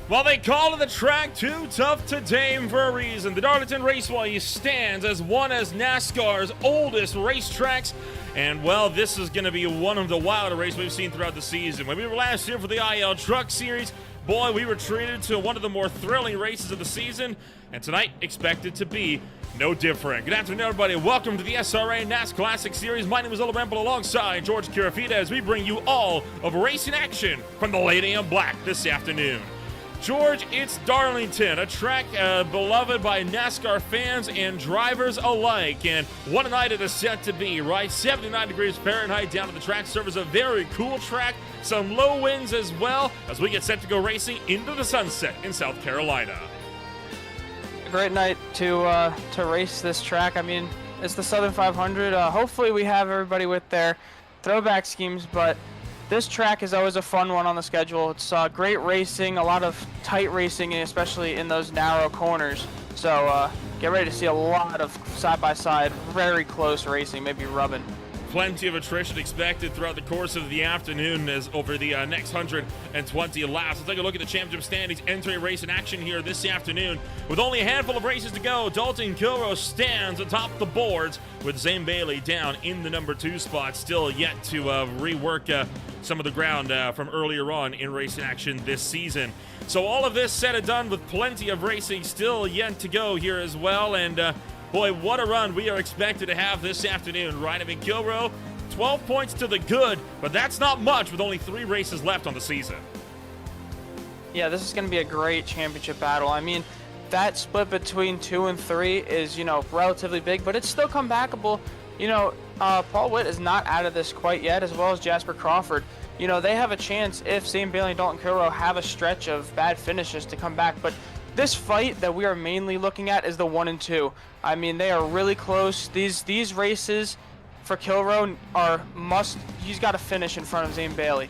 Well, they call it the track too tough to tame for a reason. The Darlington Raceway stands as one of NASCAR's oldest racetracks. And, well, this is going to be one of the wilder races we've seen throughout the season. When we were last here for the IL Truck Series, boy, we were treated to one of the more thrilling races of the season. And tonight, expected to be no different. Good afternoon, everybody. Welcome to the SRA NasClassic Series. My name is Ola Ramble alongside George Kirafita as we bring you all of racing action from the Late AM Black this afternoon. George, it's Darlington, a track beloved by NASCAR fans and drivers alike. And what a night it is set to be, right? 79 degrees Fahrenheit down to the track. Serves a very cool track. Some low winds as well as we get set to go racing into the sunset in South Carolina. A great night to race this track. I mean, it's the Southern 500. Hopefully we have everybody with their throwback schemes, but this track is always a fun one on the schedule. It's great racing, a lot of tight racing, especially in those narrow corners. So get ready to see a lot of side-by-side, very close racing, maybe rubbing. Plenty of attrition expected throughout the course of the afternoon as over the next 120 laps. Let's take a look at the championship standings. Entry race in action here this afternoon. With only a handful of races to go, Dalton Kilroe stands atop the boards with Zane Bailey down in the number 2 spot. Still yet to rework some of the ground from earlier on in racing action this season. So all of this said and done with plenty of racing still yet to go here as well. And boy, what a run we are expected to have this afternoon, right? I mean, Kilroe, 12 points to the good, but that's not much with only 3 races left on the season. Yeah, this is going to be a great championship battle. I mean, that split between 2 and 3 is, relatively big, but it's still comebackable. Paul Witt is not out of this quite yet, as well as Jasper Crawford. They have a chance if Zane Bailey and Dalton Kilroe have a stretch of bad finishes to come back, but this fight that we are mainly looking at is the 1 and 2. I mean, they are really close. These races for Kilroe he's got to finish in front of Zane Bailey.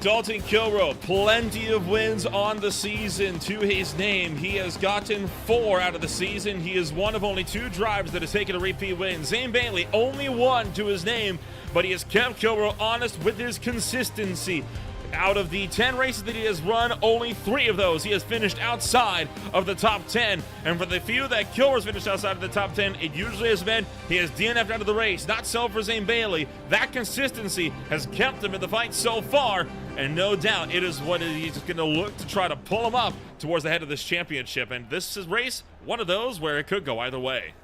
Dalton Kilroe, plenty of wins on the season to his name. He has gotten 4 out of the season. He is one of only 2 drivers that has taken a repeat win. Zane Bailey, only 1 to his name, but he has kept Kilroe honest with his consistency. Out of the 10 races that he has run, only 3 of those he has finished outside of the top 10. And for the few that Kilroe's finished outside of the top 10, it usually has been he has DNF'd out of the race. Not so for Zane Bailey. That consistency has kept him in the fight so far. And no doubt it is what he's going to look to try to pull him up towards the head of this championship. And this is race, one of those where it could go either way.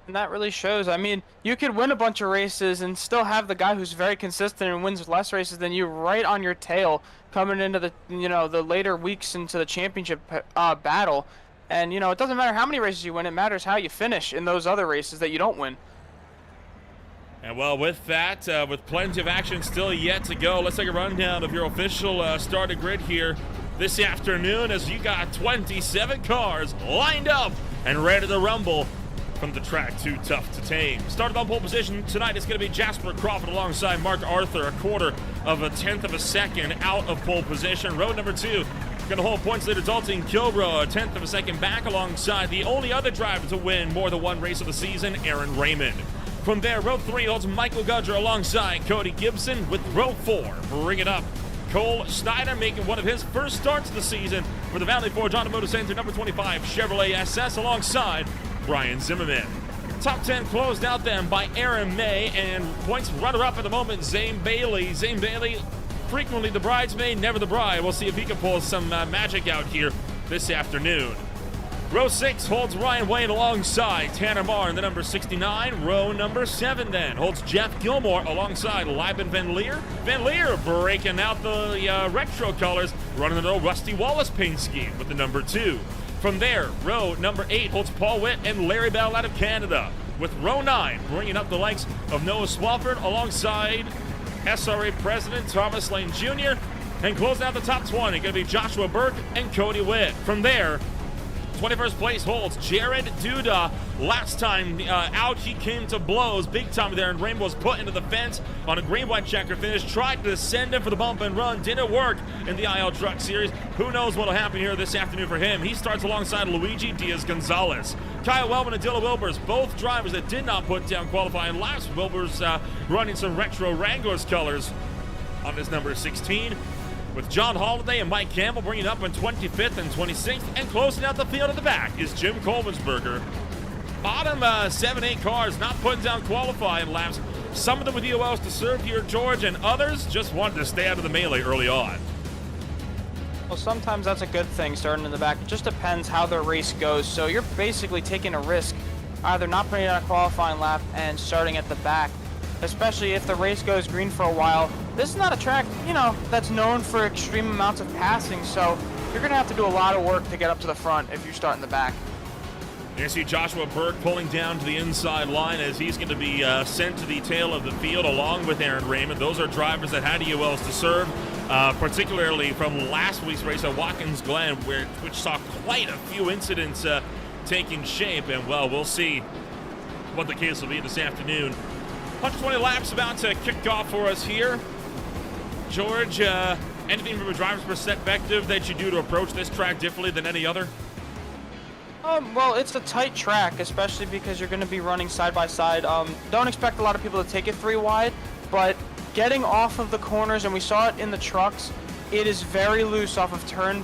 And that really shows. I mean, you could win a bunch of races and still have the guy who's very consistent and wins less races than you right on your tail coming into the the later weeks into the championship battle. And it doesn't matter how many races you win, it matters how you finish in those other races that you don't win. And well, with that, with plenty of action still yet to go, let's take a rundown of your official starting grid here this afternoon as you got 27 cars lined up and ready to rumble from the track too tough to tame. Started on pole position tonight, it's going to be Jasper Crawford alongside Mark Arthur, a 1/4 of a second out of pole position. Row number 2 going to hold points leader Dalton Kilroe, 1/10 of a second back alongside the only other driver to win more than 1 race of the season, Aaron Raymond. From there, row 3 holds Michael Gudger alongside Cody Gibson, with row 4 bringing up Cole Snyder, making one of his first starts of the season for the Valley Forge Automotive Center number 25 Chevrolet SS alongside Brian Zimmerman. Top 10 closed out then by Aaron May, and points runner-up at the moment, Zane Bailey. Zane Bailey, frequently the bridesmaid, never the bride. We'll see if he can pull some magic out here this afternoon. Row 6 holds Ryan Wayne alongside Tanner Marr in the number 69. Row number 7 then holds Jeff Gilmore alongside Liben Van Leer. Van Leer breaking out the retro colors, running the Rusty Wallace paint scheme with the number 2. From there, row number 8 holds Paul Witt and Larry Bell out of Canada, with row 9 bringing up the likes of Noah Swafford alongside SRA President Thomas Lane Jr. And closing out the top 20, going to be Joshua Burke and Cody Witt. From there, 21st place holds Jared Duda. Last time out, he came to blows big time there, and Rainbow was put into the fence on a green-white checker finish. Tried to send him for the bump and run. Didn't work in the IL Truck Series. Who knows what will happen here this afternoon for him. He starts alongside Luigi Diaz-Gonzalez. Kyle Wellman and Dylan Wilbers, both drivers that did not put down qualifying laps. Wilbers running some retro Wranglers colors on his number 16. with John Holliday and Mike Campbell bringing up in 25th and 26th, and closing out the field at the back is Jim Kolbensberger. Bottom 7-8 cars not putting down qualifying laps. Some of them with ULs to serve here, George, and others just wanted to stay out of the melee early on. Well, sometimes that's a good thing, starting in the back. It just depends how the race goes. So you're basically taking a risk, either not putting on a qualifying lap and starting at the back, especially if the race goes green for a while. This is not a track, that's known for extreme amounts of passing, so you're going to have to do a lot of work to get up to the front if you start in the back. You see Joshua Burke pulling down to the inside line as he's going to be sent to the tail of the field along with Aaron Raymond. Those are drivers that had ULs to serve, particularly from last week's race at Watkins Glen, which saw quite a few incidents taking shape. And, well, we'll see what the case will be this afternoon. 120 laps about to kick off for us here. George, anything from a driver's perspective that you do to approach this track differently than any other? Well, it's a tight track, especially because you're going to be running side by side. Don't expect a lot of people to take it 3 wide, but getting off of the corners, and we saw it in the trucks, it is very loose off of turn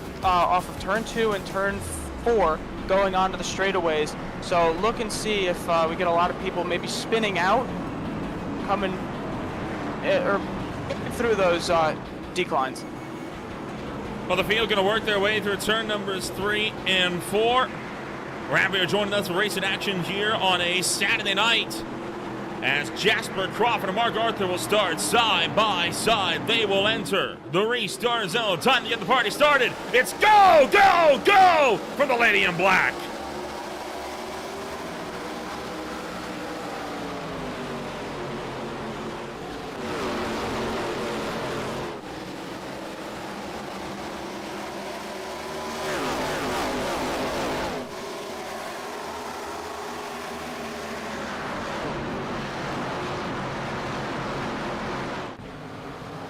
2 and turn 4 going onto the straightaways. So look and see if we get a lot of people maybe spinning out, coming or through those declines. Well, the field going to work their way through turn numbers 3 and 4. We're happy you're joining us for Racing Action here on a Saturday night as Jasper Crawford and Mark Arthur will start side by side. They will enter the restart zone. Time to get the party started. It's go, go, go for the Lady in Black.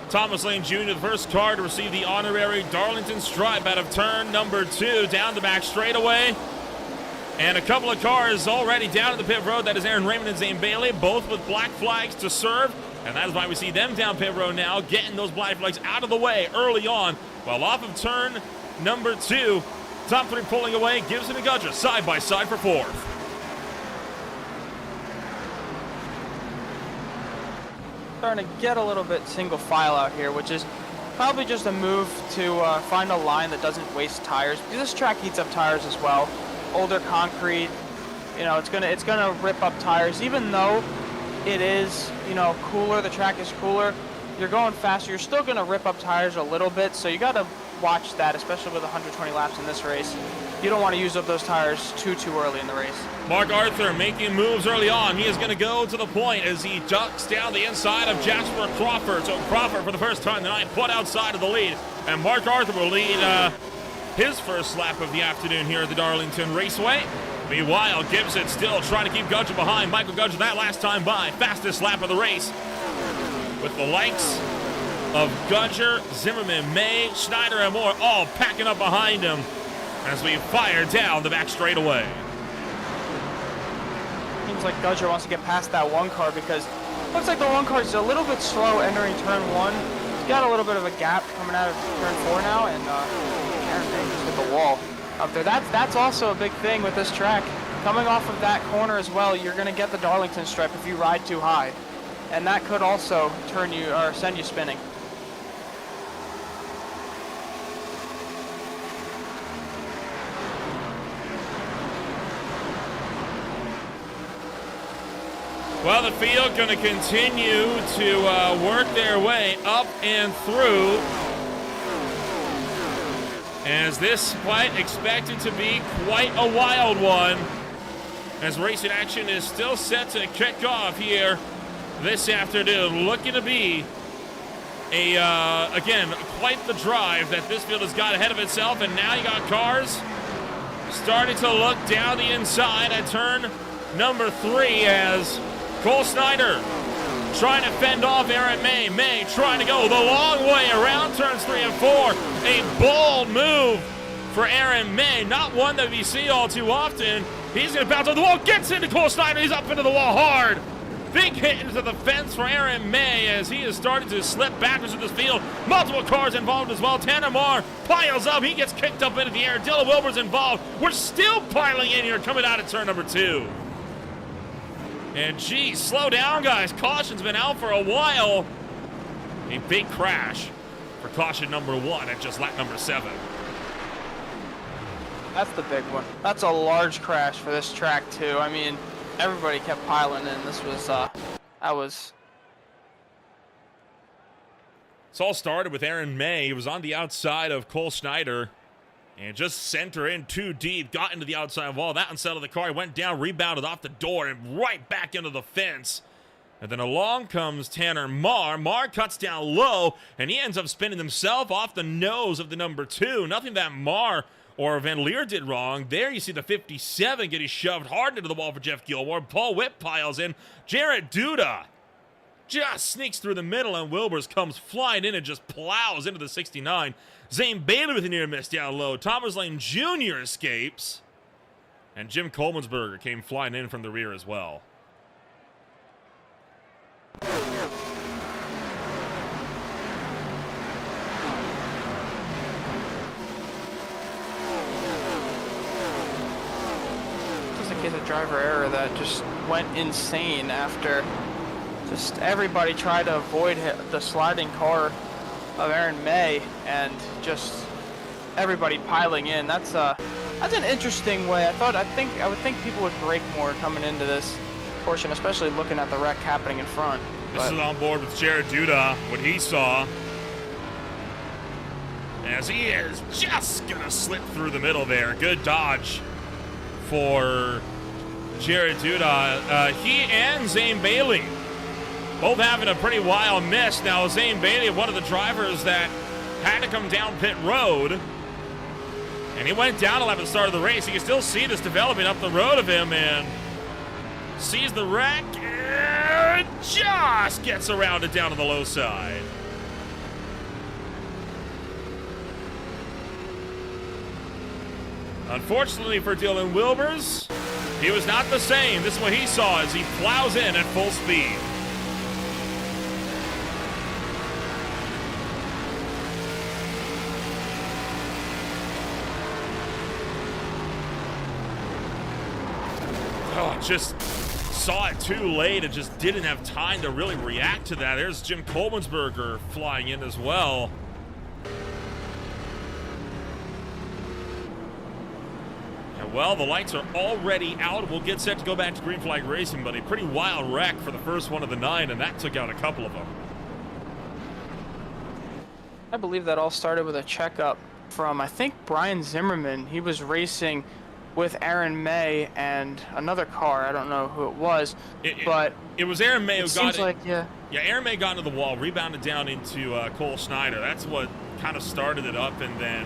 Thomas Lane Jr., the first car to receive the honorary Darlington stripe out of turn number 2 down the back straightaway. And a couple of cars already down at the pit road. That is Aaron Raymond and Zane Bailey, both with black flags to serve. And that is why we see them down pit road now, getting those black flags out of the way early on. While off of turn number 2, top 3 pulling away, Gibson and Gudger side by side for 4th. Starting to get a little bit single file out here, which is probably just a move to find a line that doesn't waste tires. This track heats up tires as well. Older concrete, it's gonna rip up tires. Even though it is, cooler, the track is cooler, you're going faster, you're still gonna rip up tires a little bit. So you gotta watch that, especially with 120 laps in this race. You don't want to use up those tires too early in the race. Mark Arthur making moves early on. He is going to go to the point as he ducks down the inside of Jasper Crawford. So Crawford, for the first time tonight, put outside of the lead. And Mark Arthur will lead his first lap of the afternoon here at the Darlington Raceway. Meanwhile, Gibson still trying to keep Gudger behind. Michael Gudger that last time by. Fastest lap of the race. With the likes of Gudger, Zimmerman, May, Schneider, and more all packing up behind him as we fire down the back straightaway. Seems like Gudger wants to get past that one car because it looks like the one car is a little bit slow entering turn 1. He's got a little bit of a gap coming out of turn 4 now, and Aaron May just hit the wall up there. That's also a big thing with this track. Coming off of that corner as well, you're going to get the Darlington stripe if you ride too high, and that could also turn you or send you spinning. Well, the field going to continue to work their way up and through, as this fight expected to be quite a wild one, as Racing Action is still set to kick off here this afternoon. Looking to be again, quite the drive that this field has got ahead of itself, and now you got cars starting to look down the inside at turn number 3 as Cole Snyder trying to fend off Aaron May. May trying to go the long way around turns 3 and 4. A bold move for Aaron May. Not one that we see all too often. He's going to bounce on the wall. Gets into Cole Snyder. He's up into the wall hard. Big hit into the fence for Aaron May as he is starting to slip backwards in this field. Multiple cars involved as well. Tanner Marr piles up. He gets kicked up into the air. Dylan Wilbur's involved. We're still piling in here coming out of turn number 2. And geez, slow down, guys. Caution's been out for a while. A big crash for caution number 1 at just lap number 7. That's the big one. That's a large crash for this track too. I mean, everybody kept piling in. This was, This all started with Aaron May. He was on the outside of Cole Schneider and just sent her in too deep. Got into the outside wall. That unsettled the car. He went down, rebounded off the door, and right back into the fence. And then along comes Tanner Marr. Marr cuts down low, and he ends up spinning himself off the nose of the number 2. Nothing that Marr or Van Leer did wrong. There you see the 57 getting shoved hard into the wall for Jeff Gilmore. Paul Whip piles in. Jarrett Duda just sneaks through the middle, and Wilbers comes flying in and just plows into the 69. Zane Bailey with a near miss down low. Thomas Lane Jr. escapes. And Jim Colmansberger came flying in from the rear as well. A driver error that just went insane after just everybody tried to avoid the sliding car of Aaron May and just everybody piling in. That's an interesting way. I would think people would brake more coming into this portion, especially looking at the wreck happening in front. This is on board with Jared Duda, what he saw, as he is just gonna slip through the middle there. Good dodge for Jared Duda. He and Zane Bailey both having a pretty wild miss. Now, Zane Bailey, one of the drivers that had to come down pit road, and he went down a lap at the start of the race. You can still see this developing up the road of him, and sees the wreck and just gets around it down to the low side. Unfortunately for Dylan Wilbers, he was not the same. This is what he saw as he plows in at full speed. Oh, just saw it too late and just didn't have time to really react to that. There's Jim Colmansberger flying in as well. Well, the lights are already out. We'll get set to go back to green flag racing, but a pretty wild wreck for the first one of the 9, and that took out a couple of them. I believe that all started with a checkup from, I think, Brian Zimmerman. He was racing with Aaron May and another car. I don't know who it was, but it was Aaron May who got it. Yeah, Aaron May got into the wall, rebounded down into Cole Schneider. That's what kind of started it up, and then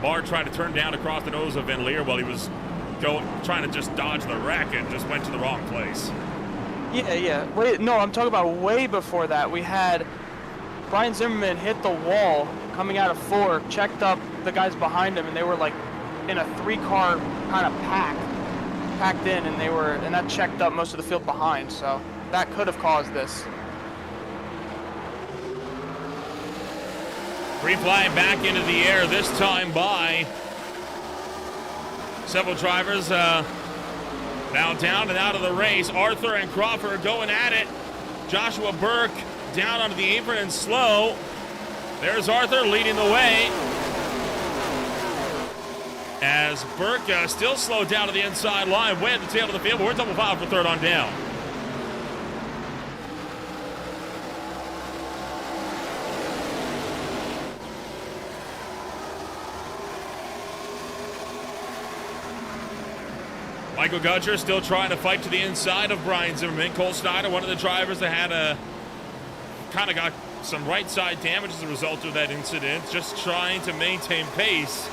Marr tried to turn down across the nose of Van Leer while he was trying to just dodge the wreck and just went to the wrong place. Yeah. Wait, no, I'm talking about way before that. We had Brian Zimmerman hit the wall coming out of 4, checked up the guys behind him, and they were like in a 3-car kind of packed in, and that checked up most of the field behind. So that could have caused this. Green flag back into the air, this time by several drivers now down and out of the race. Arthur and Crawford going at it. Joshua Burke down onto the apron and slow. There's Arthur leading the way. As Burke still slowed down to the inside line, way at the tail of the field, but we're double file for third on down. Michael Gutcher still trying to fight to the inside of Brian Zimmerman. Cole Snyder, one of the drivers that had kind of got some right side damage as a result of that incident, just trying to maintain pace.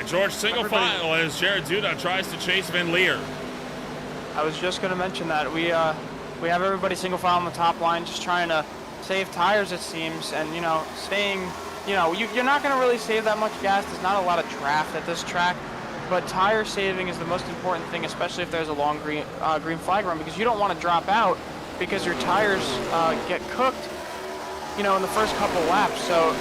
George single file as Jared Duda tries to chase Van Leer. I was just going to mention that. We have everybody single file on the top line, just trying to save tires, it seems, and, you know, staying, you know, you're not going to really save that much gas. There's not a lot of draft at this track, but tire saving is the most important thing, especially if there's a long green flag run, because you don't want to drop out because your tires get cooked, you know, in the first couple laps. So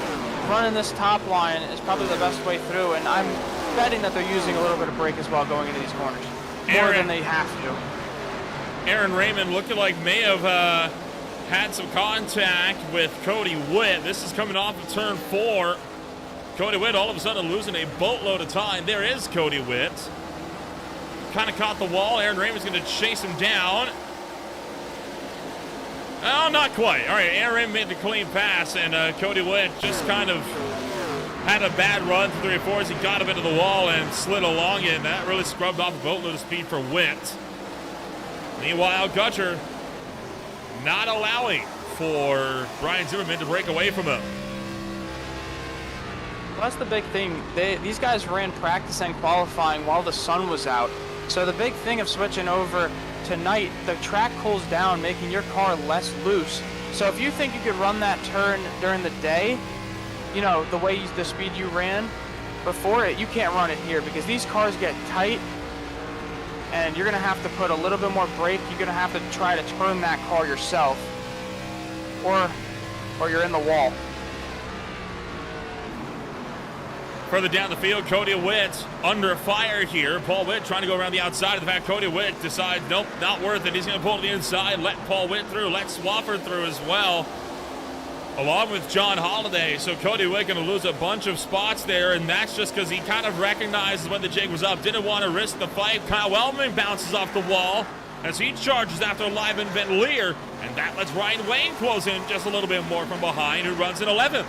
running this top line is probably the best way through, and I'm betting that they're using a little bit of brake as well going into these corners, more than they have to. Aaron Raymond looking like may have had some contact with Cody Witt. This is coming off of turn 4. Cody Witt all of a sudden losing a boatload of time. There is Cody Witt. Kind of caught the wall. Aaron Raymond's going to chase him down. Oh, not quite. All right, Aaron Raymond made the clean pass, and Cody Witt just kind of had a bad run through 3 or 4 as he got up into the wall and slid along it, and that really scrubbed off a boatload of speed for Witt. Meanwhile, Gutcher not allowing for Brian Zimmerman to break away from him. Well, that's the big thing. These guys ran practice and qualifying while the sun was out. So the big thing of switching over tonight, the track cools down, making your car less loose. So if you think you could run that turn during the day, you know, the speed you ran before it, you can't run it here because these cars get tight and you're going to have to put a little bit more brake. You're going to have to try to turn that car yourself or you're in the wall. Further down the field, Cody Witt under fire here. Paul Witt trying to go around the outside. Of the fact Cody Witt decides, nope, not worth it. He's going to pull to the inside, let Paul Witt through, let Swafford through as well, along with John Holliday. So Cody Witt going to lose a bunch of spots there, and that's just because he kind of recognizes when the jig was up. Didn't want to risk the fight. Kyle Wellman bounces off the wall as he charges after Lyman Van Leer, and that lets Ryan Wayne close in just a little bit more from behind, who runs in 11th.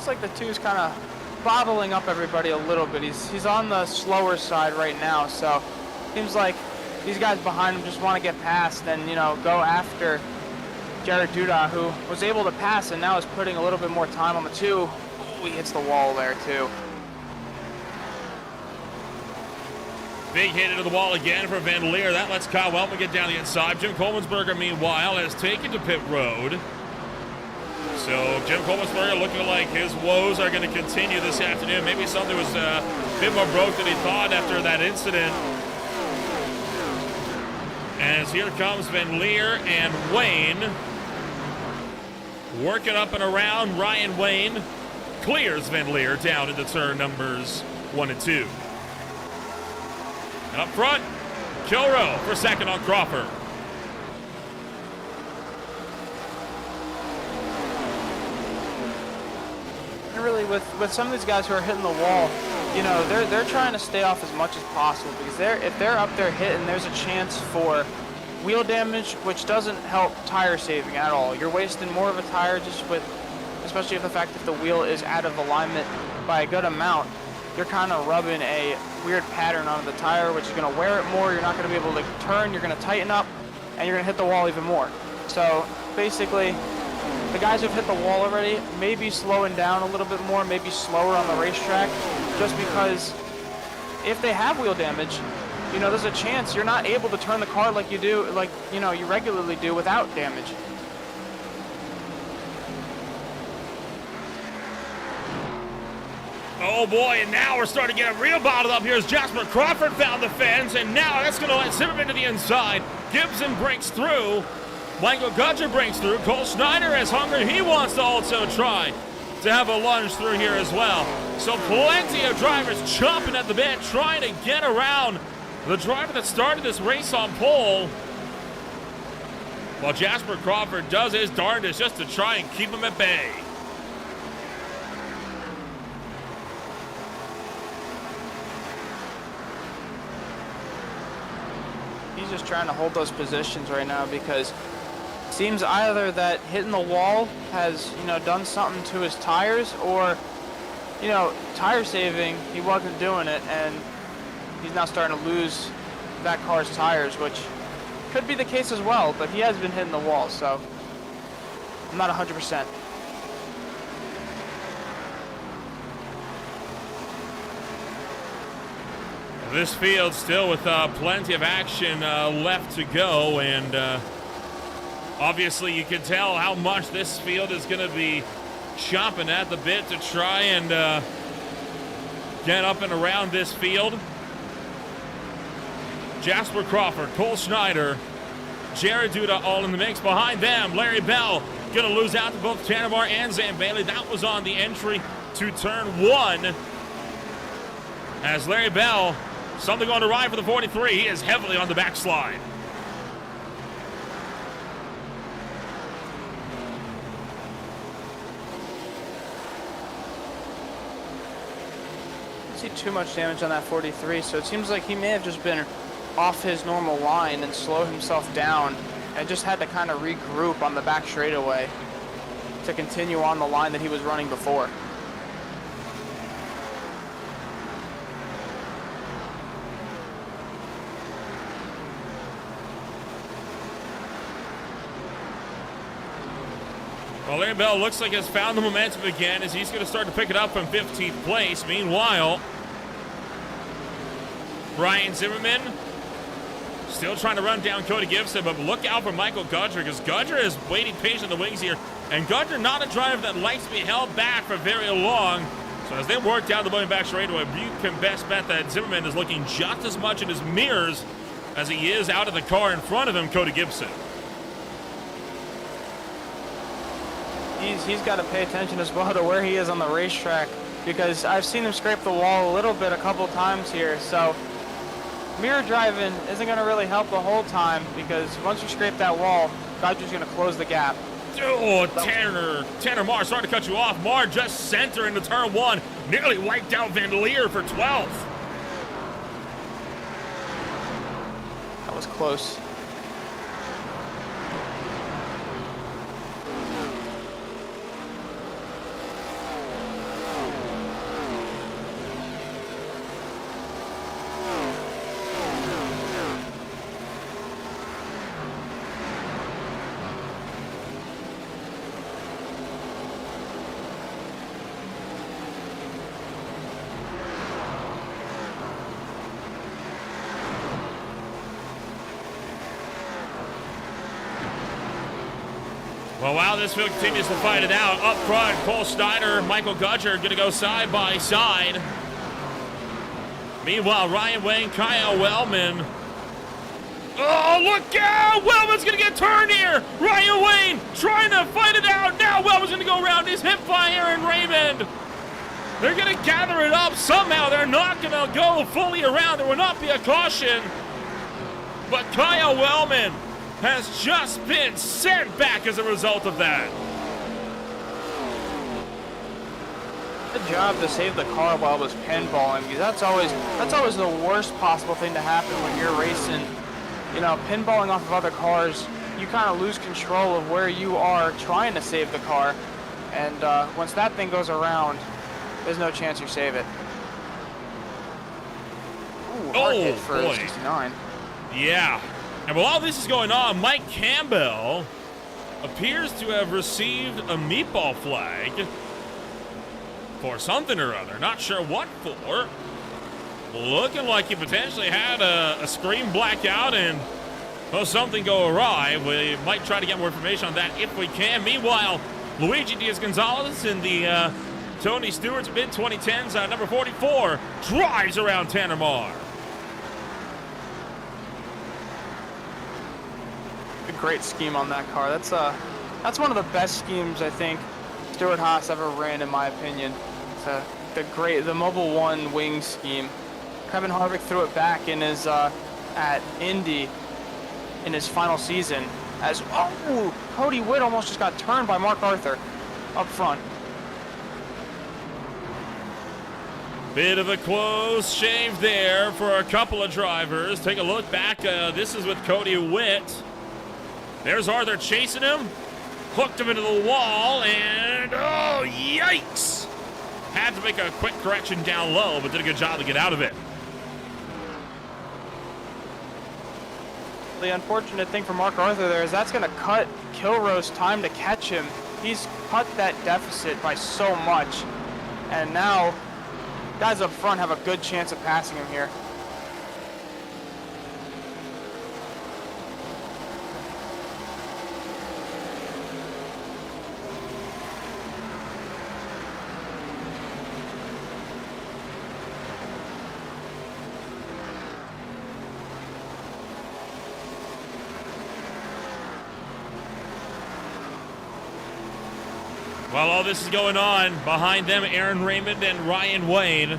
Looks like the two's kind of bottling up everybody a little bit. He's on the slower side right now, so seems like these guys behind him just want to get past and, you know, go after Jared Duda, who was able to pass and now is putting a little bit more time on the two. Oh, he hits the wall there too. Big hit into the wall again for Van Leer. That lets Kyle Weltman get down the inside. Jim Colmansberger, meanwhile, has taken to pit road. So Jim Colmansberger looking like his woes are going to continue this afternoon. Maybe something was a bit more broke than he thought after that incident. As here comes Van Leer and Wayne. Working up and around, Ryan Wayne clears Van Leer down into turn numbers 1 and 2. And up front, Kilroe for second on Crawford. Really, with some of these guys who are hitting the wall, you know, they're trying to stay off as much as possible because if they're up there hitting, there's a chance for wheel damage, which doesn't help tire saving at all. You're wasting more of a tire just with, especially if the fact that the wheel is out of alignment by a good amount. You're kind of rubbing a weird pattern onto the tire, which is going to wear it more. You're not going to be able to turn. You're going to tighten up, and you're going to hit the wall even more. So basically, the guys who've hit the wall already may be slowing down a little bit more, maybe slower on the racetrack, just because if they have wheel damage, you know, there's a chance you're not able to turn the car like you do, like, you know, you regularly do without damage. Oh boy, and now we're starting to get real bottled up here as Jasper Crawford found the fence, and now that's going to let Zimmerman to the inside. Gibson breaks through. Michael Gutcher breaks through. Cole Schneider is hungry. He wants to also try to have a lunge through here as well. So plenty of drivers chomping at the bit, trying to get around the driver that started this race on pole. While Jasper Crawford does his darndest just to try and keep him at bay. He's just trying to hold those positions right now because it seems either that hitting the wall has, you know, done something to his tires, or, you know, tire saving, he wasn't doing it, and he's now starting to lose that car's tires, which could be the case as well, but he has been hitting the wall, so I'm not 100%. This field still with plenty of action left to go, and obviously you can tell how much this field is going to be chomping at the bit to try and get up and around this field. Jasper Crawford, Cole Schneider, Jared Duda all in the mix. Behind them, Larry Bell going to lose out to both Tanner Marr and Zan Bailey. That was on the entry to turn 1. As Larry Bell, something on the ride for the 43. He is heavily on the backslide. See too much damage on that 43, so it seems like he may have just been off his normal line and slowed himself down and just had to kind of regroup on the back straightaway to continue on the line that he was running before. Well, Larry Bell looks like has found the momentum again as he's going to start to pick it up from 15th place. Meanwhile, Ryan Zimmerman still trying to run down Cody Gibson, but look out for Michael Gudger because Gudger is waiting patient in the wings here. And Gudger not a driver that likes to be held back for very long. So as they work down the moving back straightaway, you can best bet that Zimmerman is looking just as much in his mirrors as he is out of the car in front of him, Cody Gibson. He's got to pay attention as well to where he is on the racetrack because I've seen him scrape the wall a little bit a couple times here. So mirror driving isn't going to really help the whole time because once you scrape that wall, Dodger's going to close the gap. Oh, Tanner Marr starting to cut you off. Marr just center into turn 1. Nearly wiped out Van Leer for 12th. That was close. Well, while this field continues to fight it out, up front, Cole Snyder, Michael Gudger going to go side by side. Meanwhile, Ryan Wayne, Kyle Wellman. Oh, look out! Wellman's going to get turned here! Ryan Wayne trying to fight it out. Now Wellman's going to go around. He's hit by Aaron Raymond. They're going to gather it up somehow. They're not going to go fully around. There will not be a caution. But Kyle Wellman has just been sent back as a result of that. Good job to save the car while it was pinballing because that's always the worst possible thing to happen when you're racing. You know, pinballing off of other cars, you kind of lose control of where you are trying to save the car, and once that thing goes around, there's no chance you save it. Ooh, hard hit for boy. 69. Yeah. And while all this is going on, Mike Campbell appears to have received a meatball flag for something or other. Not sure what for. Looking like he potentially had a screen blackout and something go awry. We might try to get more information on that if we can. Meanwhile, Luigi Diaz-Gonzalez in the Tony Stewart's mid-2010s, number 44, drives around Tanner Marr. Great scheme on that car. That's one of the best schemes I think Stewart Haas ever ran, in my opinion. It's the Mobile One wing scheme. Kevin Harvick threw it back in his at Indy in his final season. As Cody Witt almost just got turned by Mark Arthur up front. Bit of a close shave there for a couple of drivers. Take a look back. This is with Cody Witt. There's Arthur chasing him, hooked him into the wall, and oh, yikes! Had to make a quick correction down low, but did a good job to get out of it. The unfortunate thing for Mark Arthur there is that's going to cut Kilroe's time to catch him. He's cut that deficit by so much, and now guys up front have a good chance of passing him here. While all this is going on, behind them, Aaron Raymond and Ryan Wade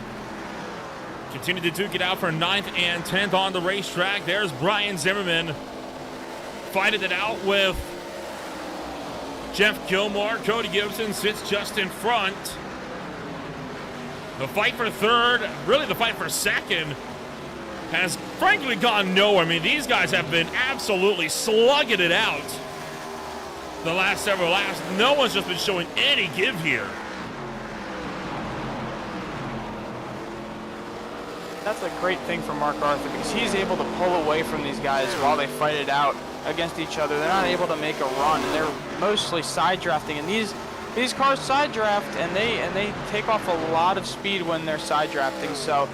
continue to duke it out for 9th and 10th on the racetrack. There's Brian Zimmerman fighting it out with Jeff Gilmore. Cody Gibson sits just in front. The fight for third, really the fight for second, has frankly gone nowhere. I mean, these guys have been absolutely slugging it out the last several laps. No one's just been showing any give here. That's a great thing for Mark Arthur because he's able to pull away from these guys while they fight it out against each other. They're not able to make a run, and they're mostly side drafting. And these cars side draft, and they take off a lot of speed when they're side drafting. So,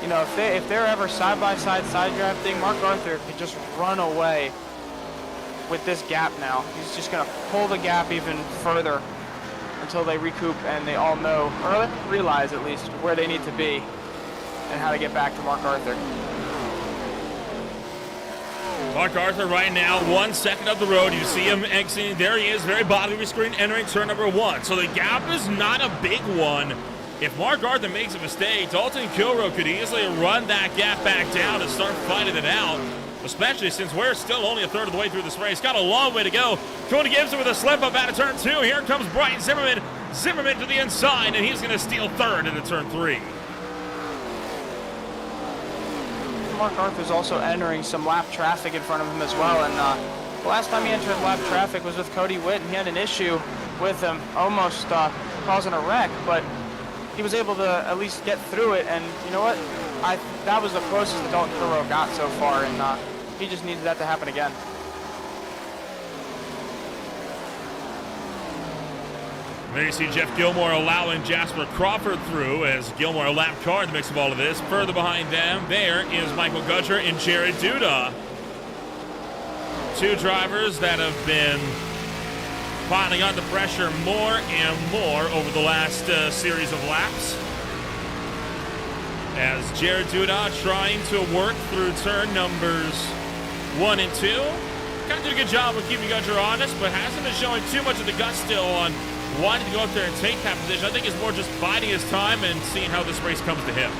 you know, if they're ever side by side drafting, Mark Arthur could just run away with this gap now. He's just going to pull the gap even further until they recoup and they all know, or realize at least, where they need to be and how to get back to Mark Arthur. Mark Arthur right now 1 second up the road. You see him exiting. There he is, very bottom of your screen, entering turn number 1. So the gap is not a big one. If Mark Arthur makes a mistake, Dalton Kilroe could easily run that gap back down and start fighting it out, especially since we're still only a third of the way through this race. Got a long way to go. Cody Gibson with a slip up out of turn 2. Here comes Brian Zimmerman. Zimmerman to the inside, and he's going to steal third into turn 3. Mark Arthur's also entering some lap traffic in front of him as well, and the last time he entered lap traffic was with Cody Witt, and he had an issue with him, almost causing a wreck, but he was able to at least get through it, and you know what? That was the closest that Dalton Kilroe got so far, and he just needed that to happen again. There you see Jeff Gilmore allowing Jasper Crawford through as Gilmore a lap car in the mix of all of this. Further behind them, there is Michael Gudger and Jared Duda. Two drivers that have been piling on the pressure more and more over the last series of laps. As Jared Duda trying to work through turn numbers 1 and 2. Kind of did a good job of keeping Gudger honest, but hasn't been showing too much of the guts still on wanting to go up there and take that position. I think it's more just biding his time and seeing how this race comes to him.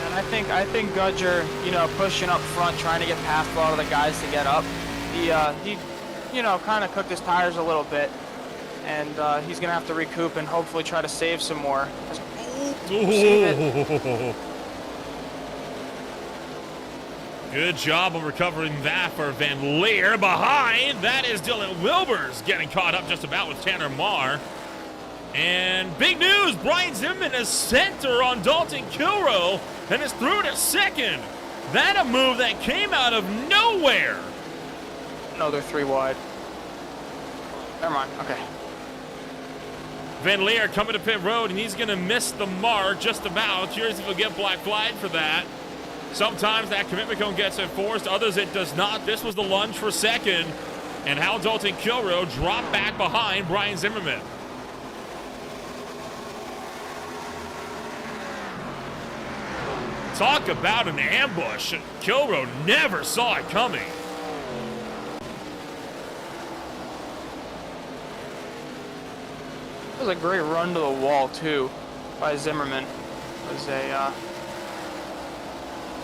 And I think Gudger, you know, pushing up front, trying to get past a lot of the guys to get up. He you know, kind of cooked his tires a little bit, and he's gonna have to recoup and hopefully try to save some more. Save it. Good job of recovering that for Van Leer. Behind, that is Dylan Wilbers getting caught up just about with Tanner Marr. And big news, Brian Zimmerman is center on Dalton Kilroe and is through to second. That a move that came out of nowhere. No, they're 3 wide. Never mind, okay. Van Leer coming to pit road, and he's going to miss the mark just about. Curious if he'll get black flag for that. Sometimes that commitment cone gets enforced, others it does not. This was the lunge for second, and how Dalton Kilroe dropped back behind Brian Zimmerman. Talk about an ambush. Kilroe never saw it coming. It was a great run to the wall, too, by Zimmerman. It was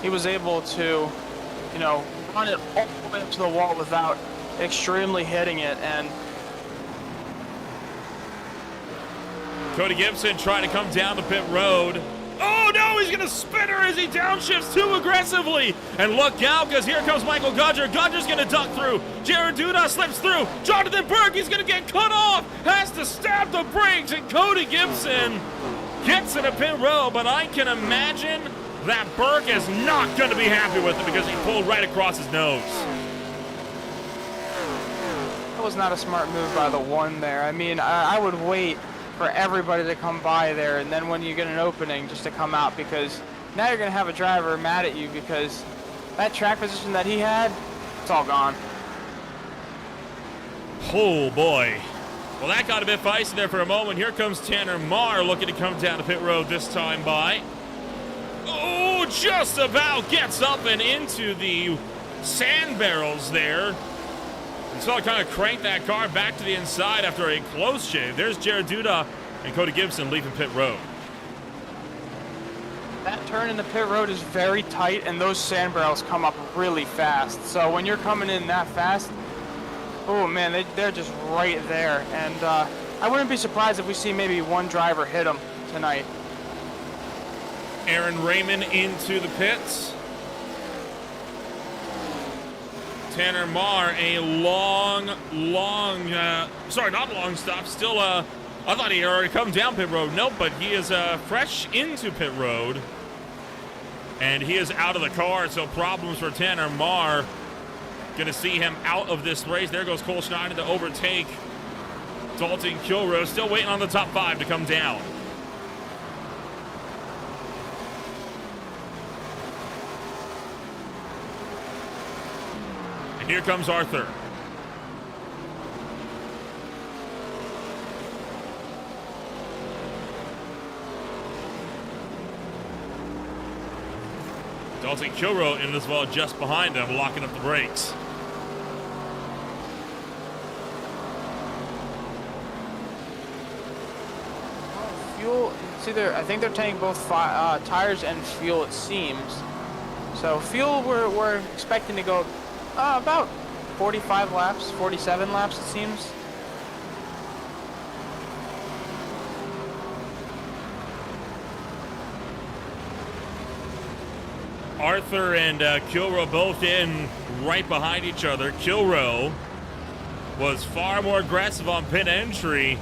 he was able to, you know, run it all the way up to the wall without extremely hitting it. And Cody Gibson trying to come down the pit road. Oh no, he's gonna spin her as he downshifts too aggressively. And look out, because here comes Michael Gudger. Gudger's gonna duck through. Jared Duda slips through. Jonathan Burke, he's gonna get cut off. Has to stab the brakes, and Cody Gibson gets in a pit road, but I can imagine that Burke is not gonna be happy with it because he pulled right across his nose. that was not a smart move by the 1 there. I mean, I would wait for everybody to come by there, and then when you get an opening, just to come out, because now you're going to have a driver mad at you because that track position that he had, it's all gone. Oh boy. Well, that got a bit feisty there for a moment. Here comes Tanner Marr looking to come down the pit road this time by. Oh, just about gets up and into the sand barrels there. So kind of cranked that car back to the inside after a close shave. There's Jared Duda and Cody Gibson leaving pit road. That turn in the pit road is very tight, and those sand barrels come up really fast. So when you're coming in that fast, oh man, they're just right there. And I wouldn't be surprised if we see maybe one driver hit them tonight. Aaron Raymond into the pits. Tanner Marr, a sorry, not long stop. Still, I thought he had already come down pit road. Nope, but he is fresh into pit road. And he is out of the car, so problems for Tanner Marr. Going to see him out of this race. There goes Cole Schneider to overtake Dalton Kilroe. Still waiting on the top 5 to come down. And here comes Arthur. Dalton Kilroe in as well just behind him, locking up the brakes. Fuel, it's either, I think they're taking both tires and fuel, it seems. So fuel, we're expecting to go about 45 laps, 47 laps, it seems. Arthur and Kilroe both in right behind each other. Kilroe was far more aggressive on pit entry.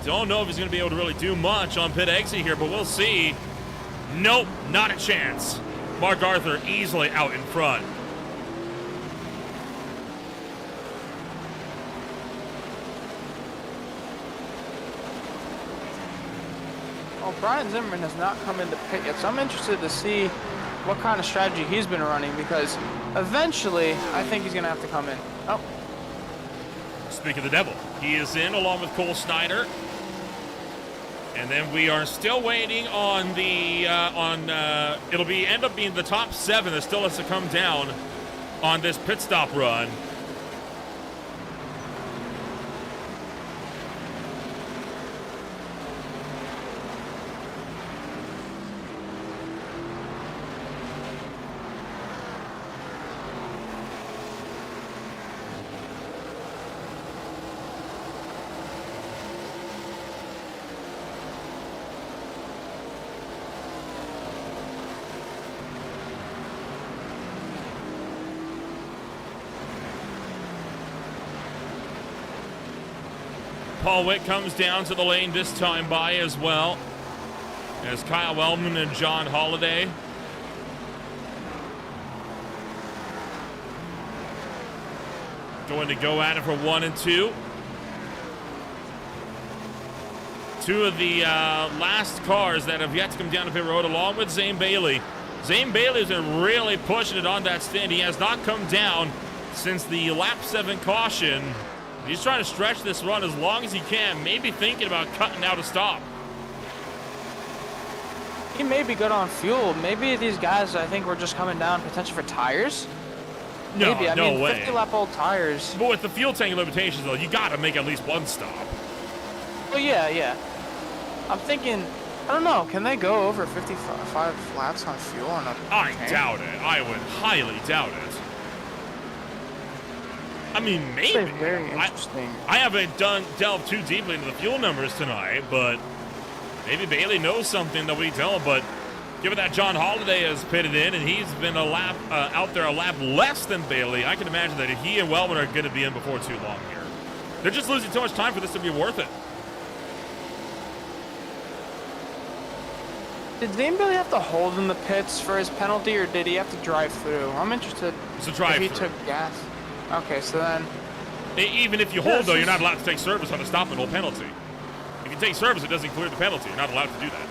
Don't know if he's going to be able to really do much on pit exit here, but we'll see. Nope, not a chance. Mark Arthur easily out in front. Well, Brian Zimmerman has not come into pit yet, so I'm interested to see what kind of strategy he's been running, because eventually I think he's going to have to come in. Oh. Speak of the devil. He is in along with Cole Snyder. And then we are still waiting on the, it'll be end up being the top 7 that still has to come down on this pit stop run. Paul Witt comes down to the lane this time by as well as Kyle Wellman and John Holliday. Going to go at it for 1 and 2. Two of the last cars that have yet to come down to pit road, along with Zane Bailey. Zane Bailey's been really pushing it on that stint. He has not come down since the lap 7 caution. He's trying to stretch this run as long as he can, maybe thinking about cutting out a stop. He may be good on fuel. Maybe these guys, I think, were just coming down potentially for tires. No, maybe. I no mean, way. 50-lap-old tires. But with the fuel tank limitations, though, you got to make at least one stop. Well, yeah. I'm thinking, I don't know, can they go over 55 laps on fuel on a I tank? doubt it. I would highly doubt it. I mean, maybe. That's very interesting. I haven't delved too deeply into the fuel numbers tonight, but maybe Bailey knows something that we don't. But given that John Holliday has pitted in and he's been a lap out there a lap less than Bailey, I can imagine that he and Wellman are going to be in before too long here. They're just losing too much time for this to be worth it. Did Zane Bailey have to hold in the pits for his penalty, or did he have to drive through? I'm interested It's a drive if he through. took gas. Okay, so then... Even if you hold, though, you're not allowed to take service on a stop and hold penalty. If you take service, it doesn't clear the penalty. You're not allowed to do that.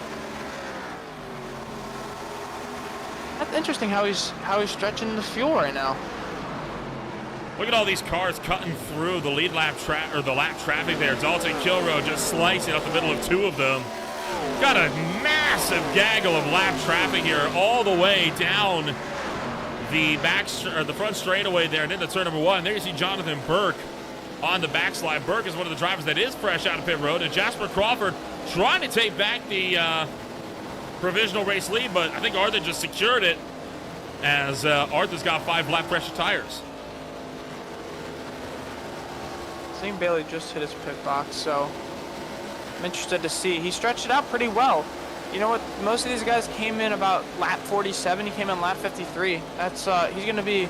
That's interesting how he's stretching the fuel right now. Look at all these cars cutting through the lead lap traffic there. Dalton Kilroe just slicing up the middle of 2 of them. Got a massive gaggle of lap traffic here all the way down the front straightaway there and into turn number 1. There you see Jonathan Burke on the backslide. Burke is one of the drivers that is fresh out of pit road, and Jasper Crawford trying to take back the provisional race lead, but I think Arthur just secured it as Arthur's got 5 lap pressure tires. Zane Bailey just hit his pit box, so I'm interested to see. He stretched it out pretty well. You know what? Most of these guys came in about lap 47. He came in lap 53. That's he's going to be,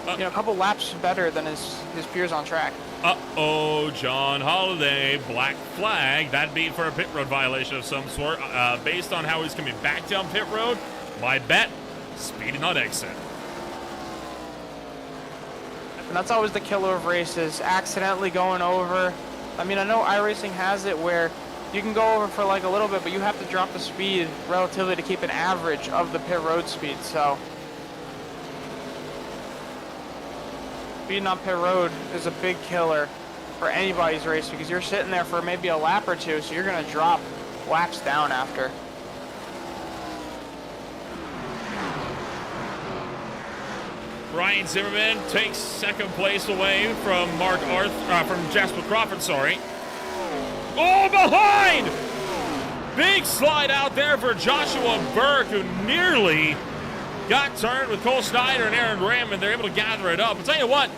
a couple laps better than his peers on track. Uh-oh, John Holiday, black flag. That'd be for a pit road violation of some sort. Based on how he's coming back down pit road, my bet, speeding on exit. And that's always the killer of races, accidentally going over. I mean, I know iRacing has it where you can go over for like a little bit, but you have to drop the speed relatively to keep an average of the pit road speed. So speeding on pit road is a big killer for anybody's race because you're sitting there for maybe a lap or two, so you're going to drop laps down after. Ryan Zimmerman takes second place away from from Jasper Crawford, sorry. Oh, behind! Big slide out there for Joshua Burke, who nearly got turned with Cole Snyder and Aaron Raymond. They're able to gather it up. I'll tell you what,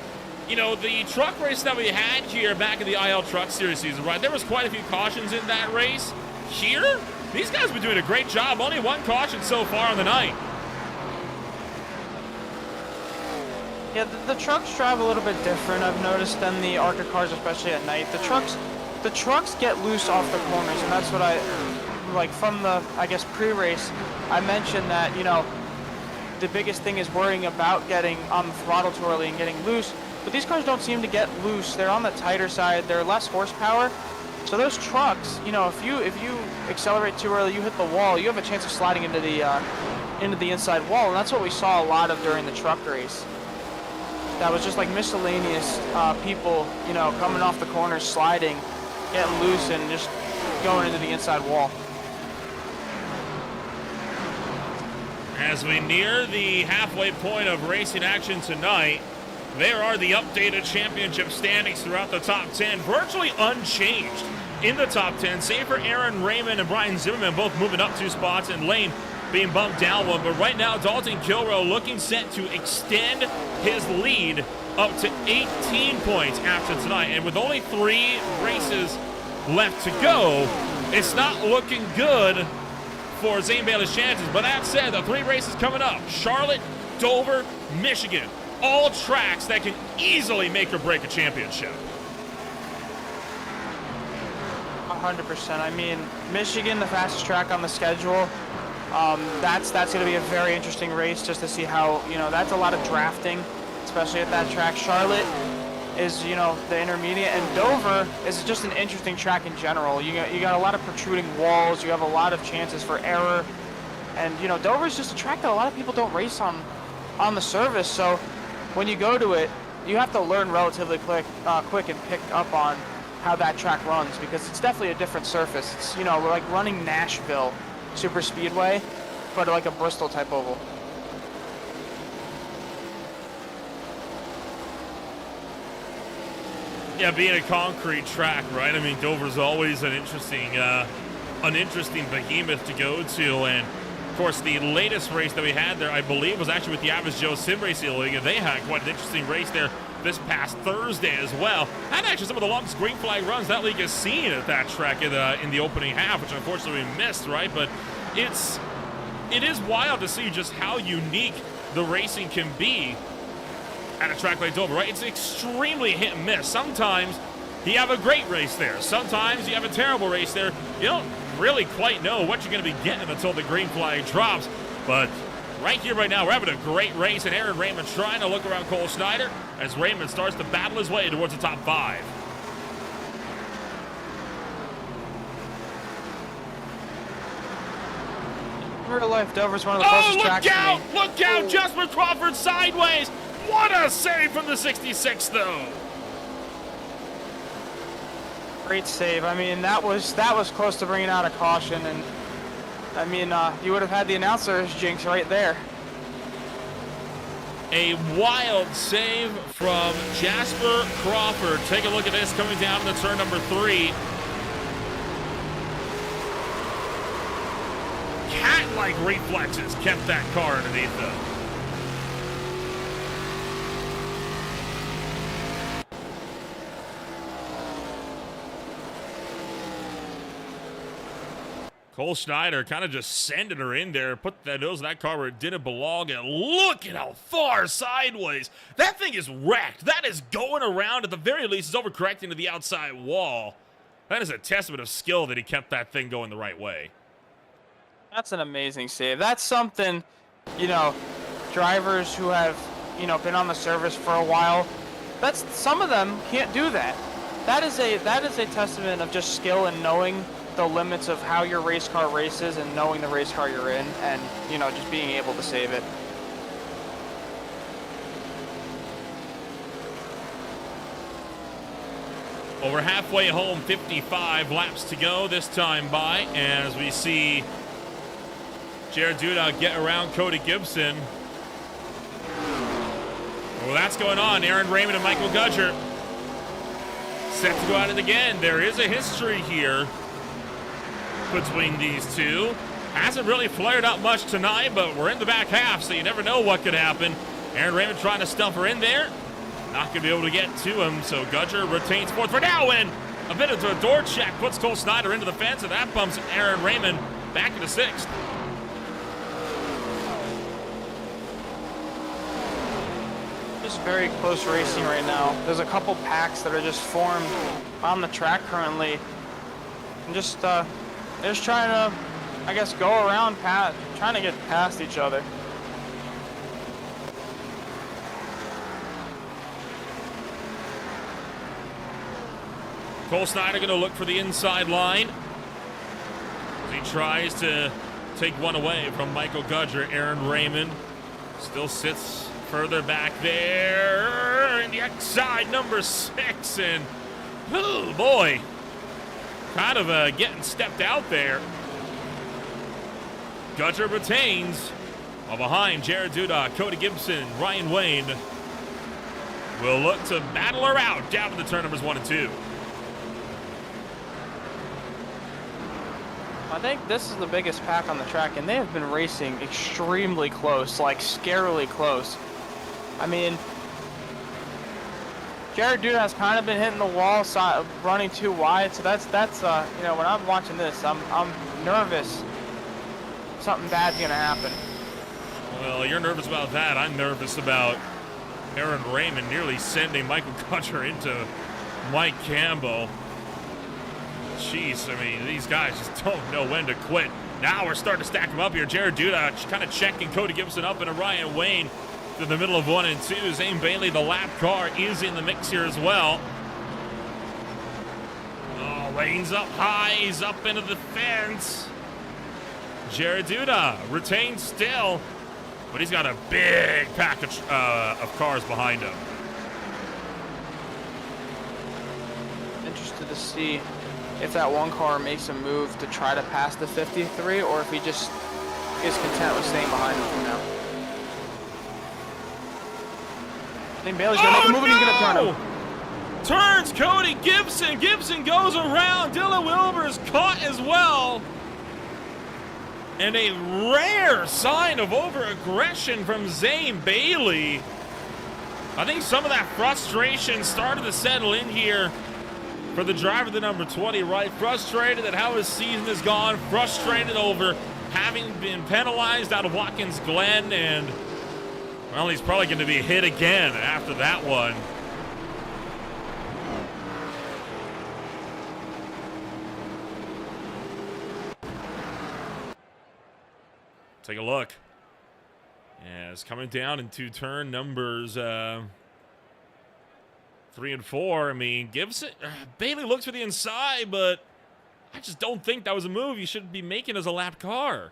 the truck race that we had here back in the IL Truck Series season, right, there was quite a few cautions in that race. Here, these guys have been doing a great job. Only 1 caution so far on the night. Yeah, the trucks drive a little bit different, I've noticed, than the ARCA cars, especially at night. The trucks get loose off the corners, and that's what I, like, from the, I guess, pre-race, I mentioned that, the biggest thing is worrying about getting on the throttle too early and getting loose. But these cars don't seem to get loose. They're on the tighter side. They're less horsepower. So those trucks, if you accelerate too early, you hit the wall, you have a chance of sliding into the inside wall, and that's what we saw a lot of during the truck race. That was just like miscellaneous people, coming off the corners, sliding, getting loose, and just going into the inside wall. As we near the halfway point of racing action tonight, there are the updated championship standings throughout the top 10, virtually unchanged in the top 10, save for Aaron Raymond and Brian Zimmerman both moving up 2 spots, and Lane being bumped down 1. But right now, Dalton Kilroe looking set to extend his lead up to 18 points after tonight. And with only 3 races left to go, it's not looking good for Zane Bailey's chances. But that said, the 3 races coming up: Charlotte, Dover, Michigan. All tracks that can easily make or break a championship. 100%. I mean, Michigan, the fastest track on the schedule. That's going to be a very interesting race just to see how, that's a lot of drafting, especially at that track. Charlotte is, the intermediate, and Dover is just an interesting track in general. You got a lot of protruding walls. You have a lot of chances for error. And, Dover is just a track that a lot of people don't race on the service. So when you go to it, you have to learn relatively quick and pick up on how that track runs, because it's definitely a different surface. It's, like running Nashville Super Speedway, but like a Bristol type oval. Yeah, being a concrete track, right? I mean, Dover's always an interesting behemoth to go to, and of course, the latest race that we had there, I believe, was actually with the Average Joe Sim Racing League, and they had quite an interesting race there this past Thursday as well. And actually some of the longest green flag runs that league has seen at that track in the opening half, which unfortunately we missed, right? But it is wild to see just how unique the racing can be at a track like Dover, right? It's extremely hit and miss. Sometimes you have a great race there. Sometimes you have a terrible race there. You don't really quite know what you're going to be getting until the green flag drops. But right here, right now, we're having a great race, and Aaron Raymond trying to look around Cole Snyder as Raymond starts to battle his way towards the top 5. In real life, Dover's one of the closest tracks to me. Look out! Jasper Crawford sideways! What a save from the 66, though! Great save. I mean, that was close to bringing out a caution, and I mean, you would have had the announcer's jinx right there. A wild save from Jasper Crawford. Take a look at this coming down to turn number 3. Cat-like reflexes kept that car underneath them. Cole Schneider kind of just sending her in there, put that nose in that car where it didn't belong, and look at how far sideways. That thing is wrecked. That is going around. At the very least, it's overcorrecting to the outside wall. That is a testament of skill that he kept that thing going the right way. That's an amazing save. That's something, you know, drivers who have, you know, been on the service for a while, that's, some of them can't do that. That is a testament of just skill and knowing the limits of how your race car races and knowing the race car you're in and, you know, just being able to save it. Well, we're halfway home, 55 laps to go this time by, as we see Jared Duda get around Cody Gibson. Well, that's going on. Aaron Raymond and Michael Gudger set to go at it again. There is a history here between these two. Hasn't really flared up much tonight, but we're in the back half, so you never know what could happen. Aaron Raymond trying to stuff her in there. Not going to be able to get to him, so Gudger retains fourth for now, and a bit of a door check puts Cole Snyder into the fence, and that bumps Aaron Raymond back into sixth. Just very close racing right now. There's a couple packs that are just formed on the track currently. And just, they're just trying to, I guess, go around, trying to get past each other. Cole Snyder going to look for the inside line as he tries to take one away from Michael Gudger. Aaron Raymond still sits further back there in the X side, number 6, and oh boy, kind of getting stepped out there. Gudger retains, while behind Jared Duda, Cody Gibson, Ryan Wayne will look to battle her out down to the turn numbers 1 and 2. I think this is the biggest pack on the track, and they have been racing extremely close, like scarily close. I mean, Jared Duda has kind of been hitting the wall, running too wide. So that's you know, when I'm watching this, I'm nervous. Something bad's gonna happen. Well, you're nervous about that. I'm nervous about Aaron Raymond nearly sending Michael Gudger into Mike Campbell. Jeez, I mean, these guys just don't know when to quit. Now we're starting to stack them up here. Jared Duda kind of checking Cody Gibson up, and Ryan Wayne to the middle of 1 and 2. Zane Bailey, the lap car, is in the mix here as well. Oh, Wayne's up high. He's up into the fence. Jared Duda retains still, but he's got a big pack of cars behind him. Interested to see if that one car makes a move to try to pass the 53, or if he just is content with staying behind him for now. I think Bailey's gonna make a move, and he's gonna turn him. Turns Cody Gibson. Gibson goes around. Dylan Wilbur's caught as well. And a rare sign of over-aggression from Zane Bailey. I think some of that frustration started to settle in here for the driver, the number 20, right? Frustrated at how his season has gone. Frustrated over having been penalized out of Watkins Glen. And, well, he's probably going to be hit again after that one. Take a look. Yeah, it's coming down into turn numbers 3 and 4. I mean, Gibson, Bailey looks for the inside, but I just don't think that was a move you should be making as a lap car.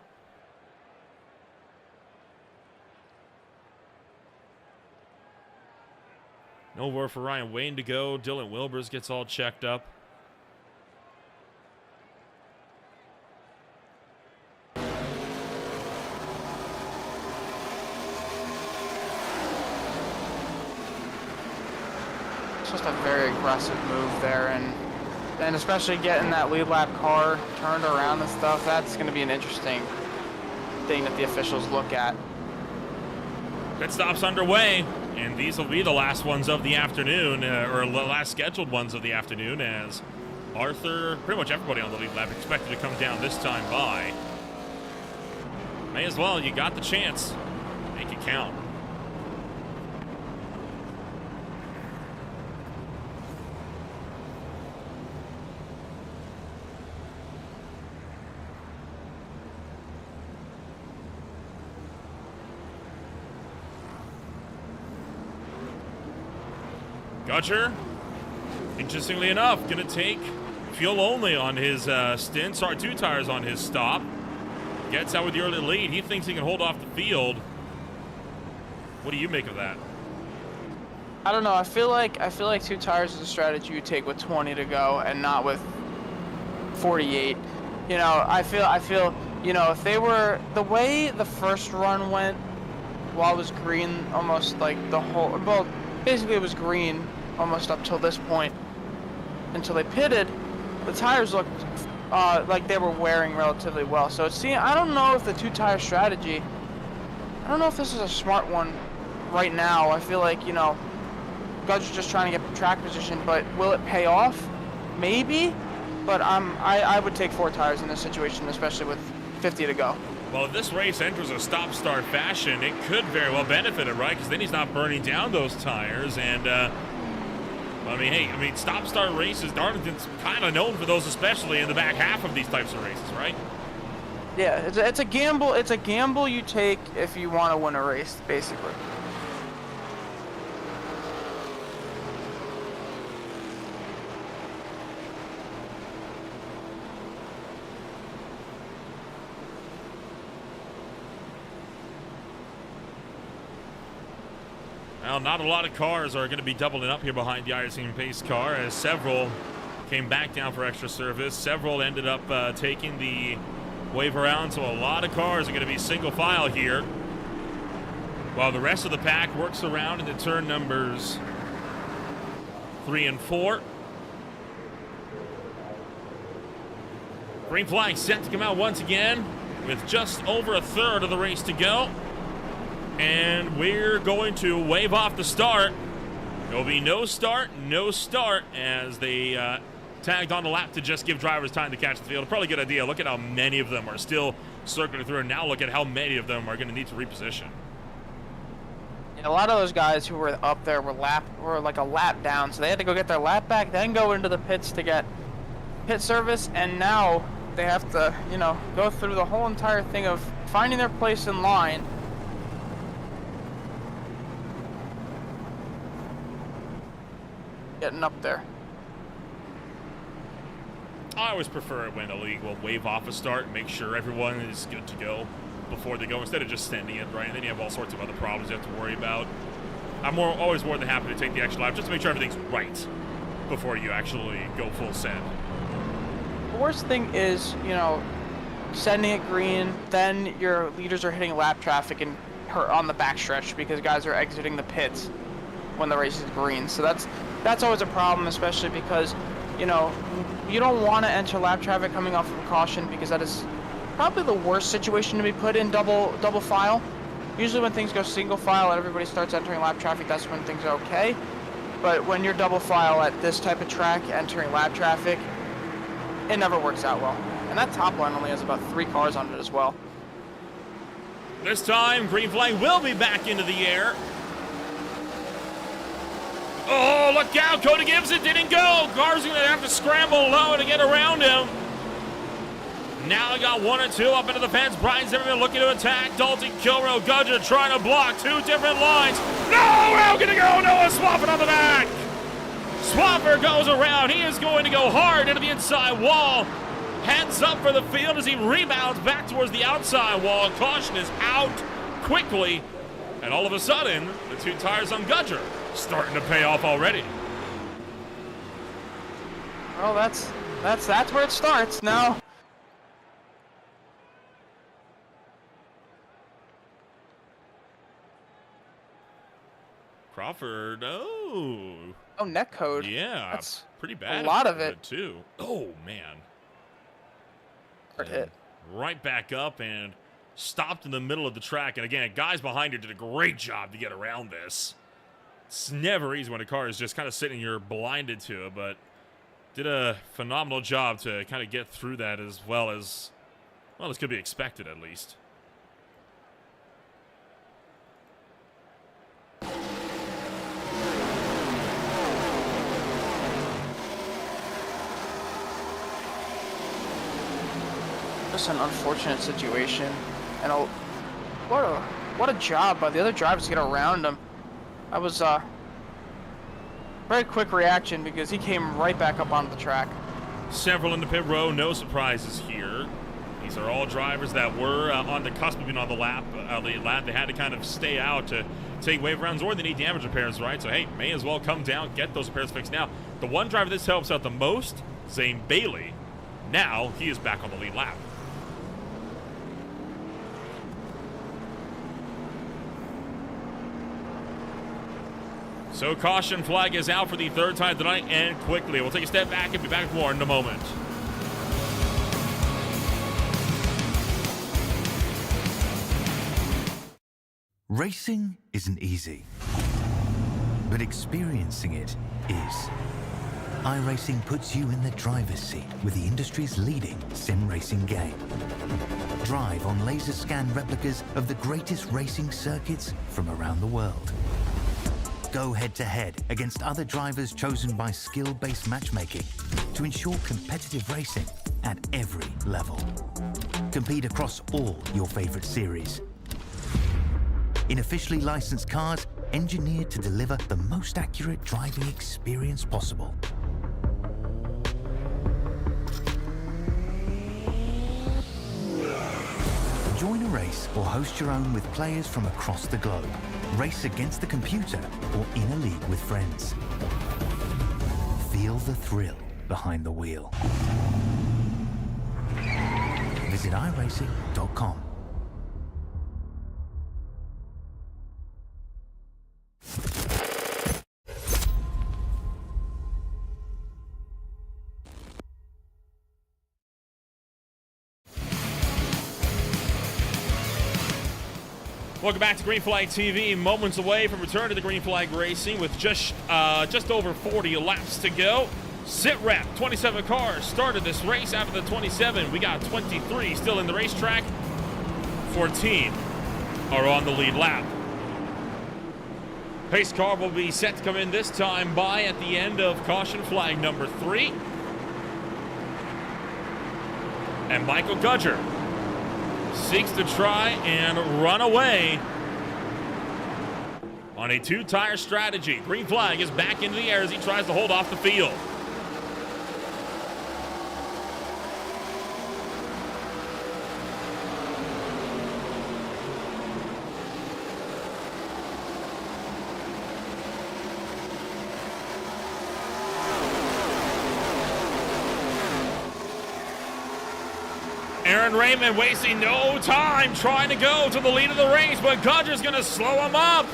Nowhere for Ryan Wayne to go. Dylan Wilbers gets all checked up. that's just a very aggressive move there, and especially getting that lead lap car turned around and stuff, that's going to be an interesting thing that the officials look at. Pit stop's underway, and these will be the last ones of the afternoon, or the last scheduled ones of the afternoon, as Arthur, pretty much everybody on the lead lap expected to come down this time by. May as well, you got the chance. Make it count. Gudger, interestingly enough, gonna take fuel only on his stint. Sorry, 2 tires on his stop. Gets out with the early lead. He thinks he can hold off the field. What do you make of that? I don't know. I feel like 2 tires is a strategy you take with 20 to go and not with 48. You know, I feel, you know, if they were the way the first run went while it was green, almost like the whole, well, basically it was green almost up till this point, until they pitted, the tires looked like they were wearing relatively well. So I don't know if the 2 tire strategy, I don't know if this is a smart one right now. I feel like, you know, Gudger's just trying to get track position, but will it pay off? Maybe, but I would take 4 tires in this situation, especially with 50 to go. Well, if this race enters a stop-start fashion, it could very well benefit him, right? Because then he's not burning down those tires. And, I mean, hey, stop-start races, Darlington's kind of known for those, especially in the back half of these types of races, right? Yeah, it's a gamble. It's a gamble you take if you want to win a race, basically. Well, not a lot of cars are going to be doubling up here behind the Iron pace car, as several came back down for extra service. Several ended up taking the wave around, so a lot of cars are going to be single file here, while the rest of the pack works around into turn numbers 3 and 4. Green flag set to come out once again, with just over a third of the race to go. And we're going to wave off the start. There'll be no start, as they tagged on the lap to just give drivers time to catch the field. Probably a good idea. Look at how many of them are still circling through, and now look at how many of them are going to need to reposition. And a lot of those guys who were up there were like a lap down, so they had to go get their lap back, then go into the pits to get pit service, and now they have to, you know, go through the whole entire thing of finding their place in line. Getting up there. I always prefer it when a league will wave off a start and make sure everyone is good to go before they go, instead of just sending it, right? And then you have all sorts of other problems you have to worry about. I'm always more than happy to take the extra lap just to make sure everything's right before you actually go full send. The worst thing is, you know, sending it green, then your leaders are hitting lap traffic and on the backstretch because guys are exiting the pits when the race is green. So that's always a problem, especially because, you know, you don't want to enter lap traffic coming off of a caution, because that is probably the worst situation to be put in double file. Usually when things go single file and everybody starts entering lap traffic, that's when things are okay. But when you're double file at this type of track, entering lap traffic, it never works out well. And that top line only has about 3 cars on it as well. This time, green flag will be back into the air. Oh, look out. Cody Gibson didn't go. Car's going to have to scramble low to get around him. Now they got 1 or 2 up into the fence. Brian Zimmerman looking to attack. Dalton Kilrow, Gudger trying to block 2 different lines. No, how can it go? Noah Swafford on the back. Swafford goes around. He is going to go hard into the inside wall. Heads up for the field as he rebounds back towards the outside wall. Caution is out quickly. And all of a sudden, the 2 tires on Gudger starting to pay off already. Well, that's where it starts now. Crawford, oh. Oh, net code. Yeah, That's pretty bad. a lot of it. Too. Oh, man. Hard hit. Right back up and stopped in the middle of the track. And again, guys behind you did a great job to get around this. It's never easy when a car is just kind of sitting, you're blinded to it, but did a phenomenal job to kind of get through that as well as could be expected at least. Just an unfortunate situation, and what a job by the other drivers to get around him. That was very quick reaction because he came right back up onto the track. Several in the pit row, no surprises here. These are all drivers that were on the cusp of being on the lead lap. They had to kind of stay out to take wave rounds, or they need damage repairs, right? So hey, may as well come down, get those repairs fixed now. The one driver this helps out the most, Zane Bailey. Now he is back on the lead lap. So caution flag is out for the third time tonight, and quickly. We'll take a step back and be back with more in a moment. Racing isn't easy, but experiencing it is. iRacing puts you in the driver's seat with the industry's leading sim racing game. Drive on laser scan replicas of the greatest racing circuits from around the world. Go head-to-head against other drivers chosen by skill-based matchmaking to ensure competitive racing at every level. Compete across all your favorite series. In officially licensed cars, engineered to deliver the most accurate driving experience possible. Join a race or host your own with players from across the globe. Race against the computer or in a league with friends. Feel the thrill behind the wheel. Visit iRacing.com. Welcome back to Green Flag TV. Moments away from return to the Green Flag Racing with just over 40 laps to go. Sit rep, 27 cars started this race. Out of the 27, we got 23 still in the racetrack. 14 are on the lead lap. Pace car will be set to come in this time by at the end of caution flag number 3. And Michael Gudger seeks to try and run away on a two-tire strategy. Green flag is back into the air as he tries to hold off the field. Aaron Raymond wasting no time trying to go to the lead of the race, but Gudger's going to slow him up.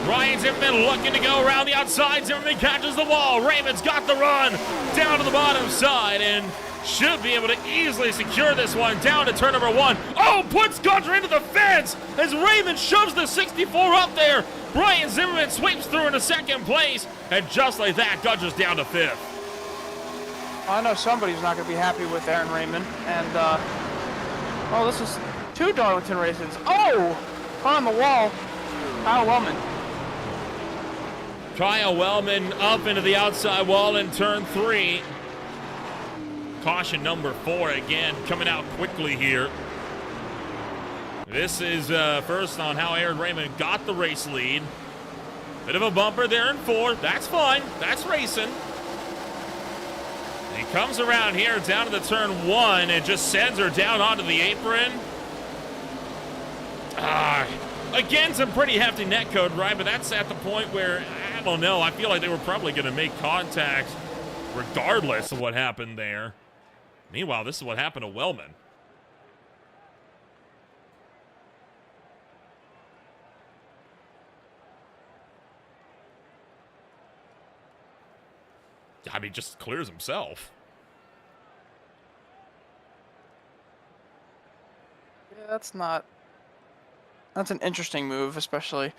Ryan Zimmerman looking to go around the outside. Zimmerman catches the wall. Raymond's got the run down to the bottom side and should be able to easily secure this one down to turn number 1. Oh, puts Gudger into the fence as Raymond shoves the 64 up there. Brian Zimmerman sweeps through into second place, and just like that, Gudger's down to 5th. I know somebody's not going to be happy with Aaron Raymond. And, oh, this is 2 Darlington races. Oh! On the wall. Kyle Wellman. Kyle Wellman up into the outside wall in turn 3. Caution number 4 again coming out quickly here. This is first on how Aaron Raymond got the race lead. Bit of a bumper there in 4. That's fine. That's racing. He comes around here down to the turn 1 and just sends her down onto the apron. Again, some pretty hefty net code, right? But that's at the point where, I don't know, I feel like they were probably going to make contact regardless of what happened there. Meanwhile, this is what happened to Wellman. I mean, just clears himself. Yeah, that's an interesting move, especially.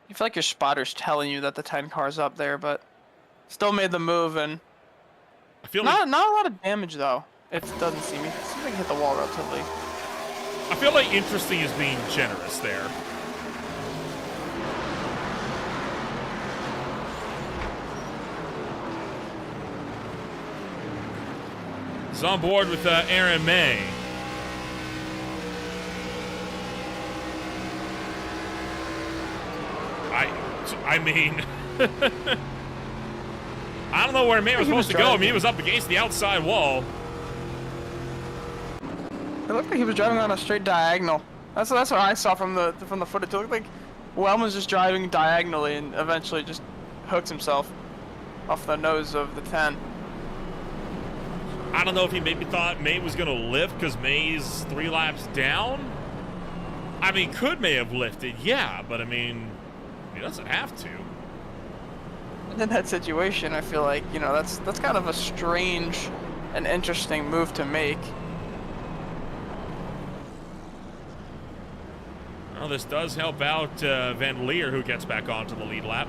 You feel like your spotter's telling you that the 10 car's up there, but still made the move, and I feel not a lot of damage though. It doesn't seem. It seems like it hit the wall relatively. I feel like interesting is being generous there. He's on board with Aaron May. I mean, I don't know where May was supposed to go. I mean, he was up against the outside wall. It looked like he was driving on a straight diagonal. That's what I saw from the footage. It looked like Wellman was just driving diagonally and eventually just hooked himself off the nose of the 10. I don't know if he maybe thought May was going to lift because May's 3 laps down. I mean, could May have lifted? Yeah, but I mean, he doesn't have to. And in that situation, I feel like, you know, that's kind of a strange and interesting move to make. Well, this does help out Van Leer, who gets back onto the lead lap.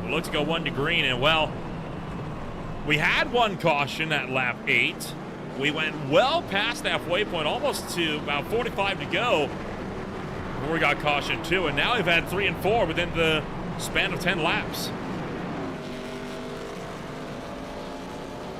We'll look to go 1 to green, and well, we had 1 caution at lap 8. We went well past the halfway point, almost to about 45 to go, before we got caution 2, and now we've had 3 and 4 within the span of 10 laps.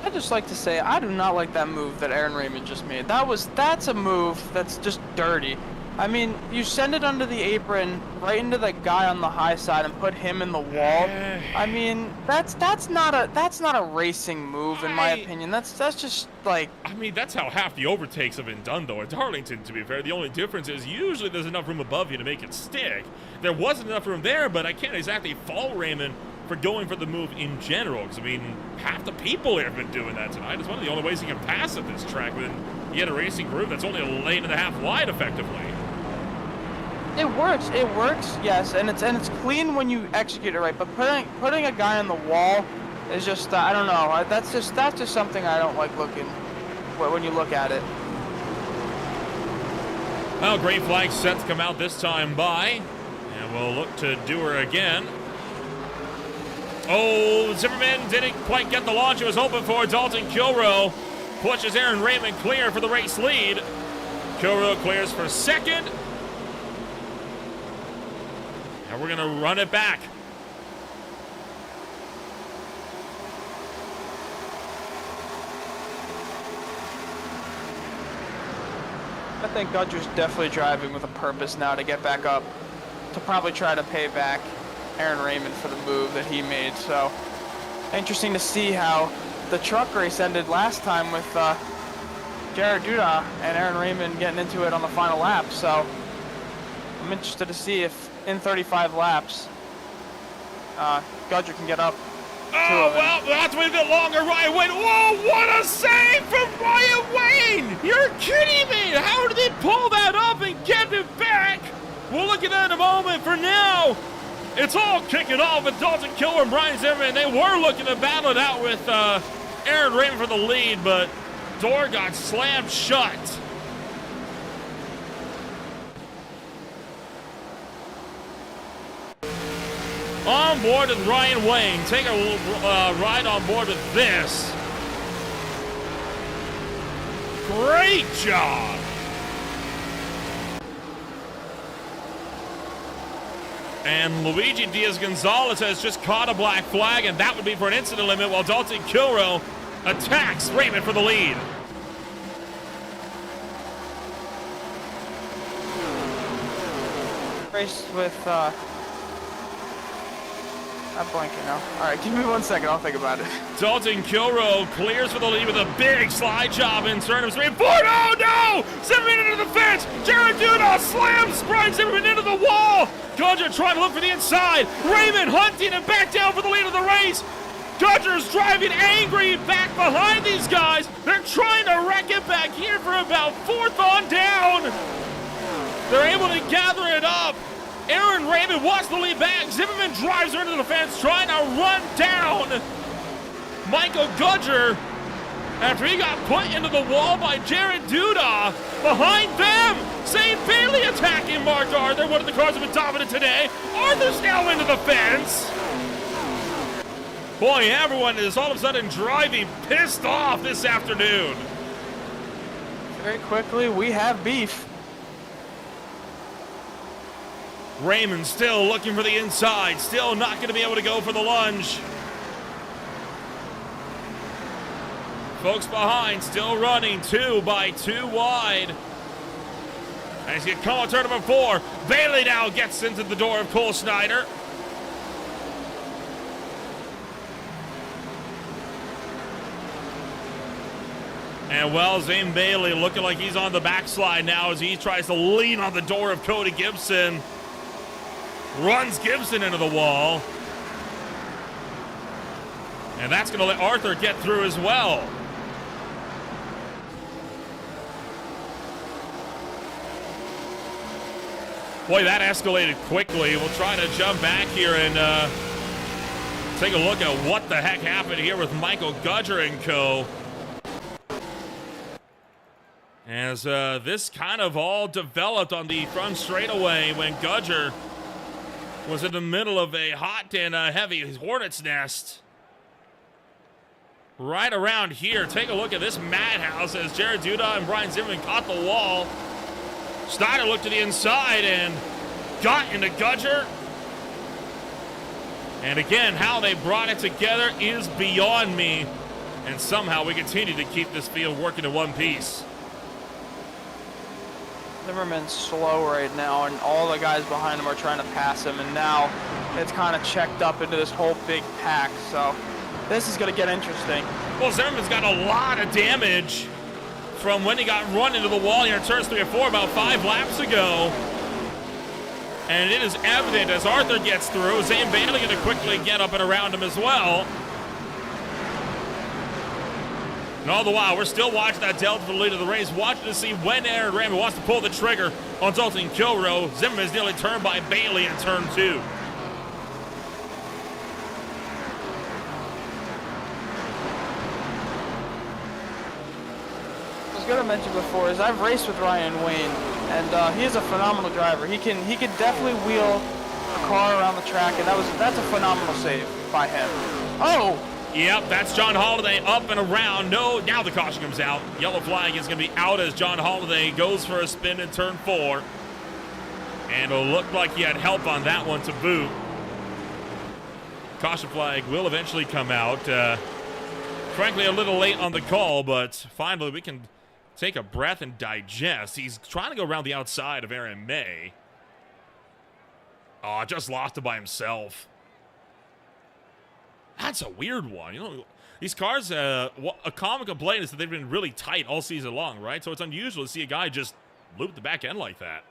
I'd just like to say I do not like that move that Aaron Raymond just made. That's a move that's just dirty. I mean, you send it under the apron right into the guy on the high side and put him in the wall. I mean, that's not a racing move in my opinion. That's just like. I mean, that's how half the overtakes have been done though at Darlington. To be fair, the only difference is usually there's enough room above you to make it stick. There wasn't enough room there, but I can't exactly fault Raymond for going for the move in general. Because I mean, half the people here have been doing that tonight. It's one of the only ways you can pass at this track when you get a racing group that's only a lane and a half wide, effectively. It works, yes, and it's clean when you execute it right. But putting a guy on the wall is just I don't know. That's just something I don't like looking when you look at it. Well, green flag set to come out this time by, and we'll look to do her again. Oh, Zimmerman didn't quite get the launch he was hoping for. Dalton Kilroe pushes Aaron Raymond clear for the race lead. Kilroe clears for second. And we're going to run it back. I think Gudger's definitely driving with a purpose now to get back up, to probably try to pay back Aaron Raymond for the move that he made. So interesting to see how the truck race ended last time with Jared Duda and Aaron Raymond getting into it on the final lap. So I'm interested to see if in 35 laps Gudger can get up. Oh, well, that's a bit longer. Ryan Wayne. Whoa, what a save from Ryan Wayne! You're kidding me! How did they pull that up and get it back? We'll look at that in a moment. For now, it's all kicking off with Dalton Kilroe and Brian Zimmerman. They were looking to battle it out with Aaron Raymond for the lead, but door got slammed shut. On board with Ryan Wayne. Take a ride on board with this. Great job. And Luigi Diaz-Gonzalez has just caught a black flag, and that would be for an incident limit, while Dalton Kilroe attacks Raymond for the lead. Race with I'm blanking now. All right, give me 1 second. I'll think about it. Dalton Kilroe clears for the lead with a big slide job in turn of 3 and 4. Oh, no! Zimmerman into the fence. Jared Duda slams Brian Zimmerman into the wall. Gudger trying to look for the inside. Raymond hunting and back down for the lead of the race. Gudger's driving angry back behind these guys. They're trying to wreck it back here for about 4th on down. They're able to gather it up. Aaron Raymond wants the lead back. Zimmerman drives her into the fence, trying to run down Michael Gudger after he got put into the wall by Jared Duda. Behind them, Zane Bailey attacking Mark Arthur. One of the cars have been dominant today. Arthur's now into the fence. Boy, everyone is all of a sudden driving pissed off this afternoon. Very quickly, we have beef. Raymond still looking for the inside, still not going to be able to go for the lunge. Folks behind still running 2 by 2 wide. As you come on turn number 4, Bailey now gets into the door of Cole Snyder. And well, Zane Bailey looking like he's on the backslide now as he tries to lean on the door of Cody Gibson. Runs Gibson into the wall. And that's going to let Arthur get through as well. Boy, that escalated quickly. We'll try to jump back here and take a look at what the heck happened here with Michael Gudger and co. As this kind of all developed on the front straightaway when Gudger was in the middle of a hot and heavy hornet's nest. Right around here, take a look at this madhouse as Jared Duda and Brian Zimmerman caught the wall. Snyder looked to the inside and got into Gudger. And again, how they brought it together is beyond me. And somehow we continue to keep this field working in one piece. Zimmerman's slow right now, and all the guys behind him are trying to pass him, and now it's kind of checked up into this whole big pack, so this is going to get interesting. Well, Zimmerman's got a lot of damage from when he got run into the wall here in turns 3 and 4 about 5 laps ago. And it is evident as Arthur gets through, Zane Bailey going to quickly get up and around him as well. And all the while, we're still watching that delta for the lead of the race, watching to see when Aaron Raymond wants to pull the trigger on Dalton Kilrow. Zimmerman is nearly turned by Bailey in turn 2. I was going to mention before is I've raced with Ryan Wayne, and he is a phenomenal driver. He can definitely wheel a car around the track, and that's a phenomenal save by him. Oh! Yep, that's John Holiday up and around. No, now the caution comes out. Yellow flag is going to be out as John Holiday goes for a spin in turn 4. And it'll look like he had help on that one to boot. Caution flag will eventually come out. Frankly, a little late on the call, but finally we can take a breath and digest. He's trying to go around the outside of Aaron May. Oh, just lost it by himself. That's a weird one. You know, these cars, a common complaint is that they've been really tight all season long, right? So it's unusual to see a guy just loop the back end like that.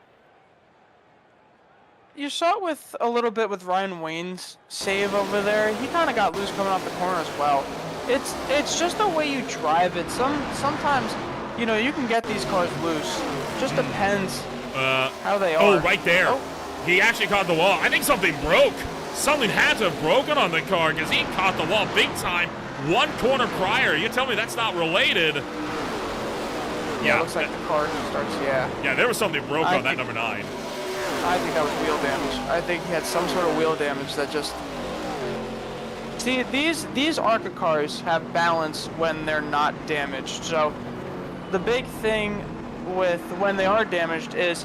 You saw it with a little bit with Ryan Wayne's save over there. He kind of got loose coming off the corner as well. It's just the way you drive it. Sometimes, you know, you can get these cars loose. Just depends how they are. Oh, right there. Oh. He actually caught the wall. I think something broke. Something had to have broken on the car because he caught the wall big time one corner prior. You tell me that's not related. Yeah, it looks like the car starts, Yeah, there was something broke on that number 9. I think that was wheel damage. I think he had some sort of wheel damage that just... See, these ARCA cars have balance when they're not damaged. So the big thing with when they are damaged is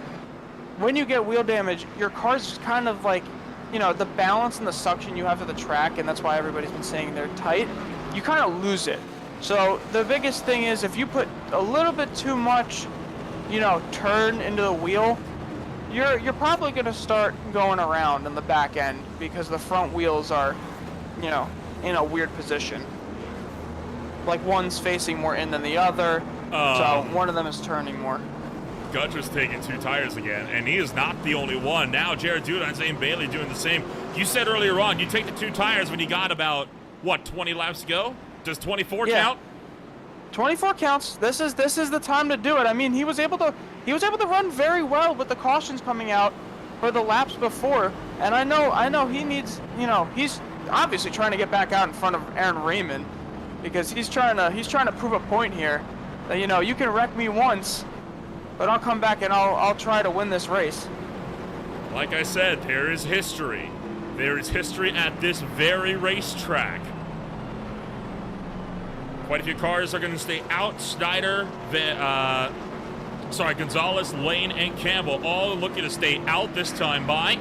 when you get wheel damage, your car's kind of like, you know, the balance and the suction you have to the track, and that's why everybody's been saying they're tight, you kind of lose it. So the biggest thing is if you put a little bit too much, you know, turn into the wheel, you're probably going to start going around in the back end because the front wheels are, you know, in a weird position. Like one's facing more in than the other, so one of them is turning more. Gudger's taking 2 tires again, and he is not the only one. Now Jared Duda and Zane Bailey doing the same. You said earlier on, you take the 2 tires when you got about, what, 20 laps to go? Does 24 count? 24 counts. This is the time to do it. I mean, he was able to run very well with the cautions coming out. for the laps before, and I know he needs, he's obviously trying to get back out in front of Aaron Raymond, because he's trying to prove a point here that, you can wreck me once, but I'll come back and I'll try to win this race. Like I said, there is history. There is history at this very racetrack. Quite a few cars are going to stay out. Snyder, Gonzalez, Lane, and Campbell all looking to stay out this time by.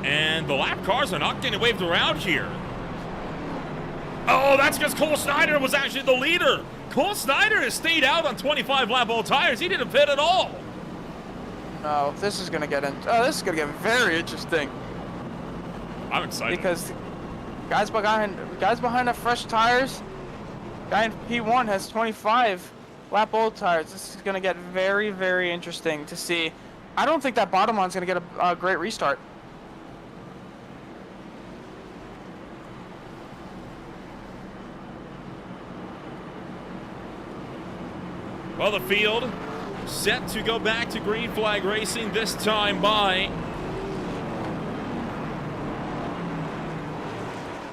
And the lap cars are not getting waved around here. Oh, that's because Cole Snyder was actually the leader. Cole Snyder has stayed out on 25 lap old tires. He didn't pit at all. No, this is gonna get very interesting. I'm excited because guys behind the fresh tires, guy in P1 has 25 lap old tires. This is gonna get very, very interesting to see. I don't think that bottom line's gonna get a great restart. Well, the field set to go back to green flag racing this time by.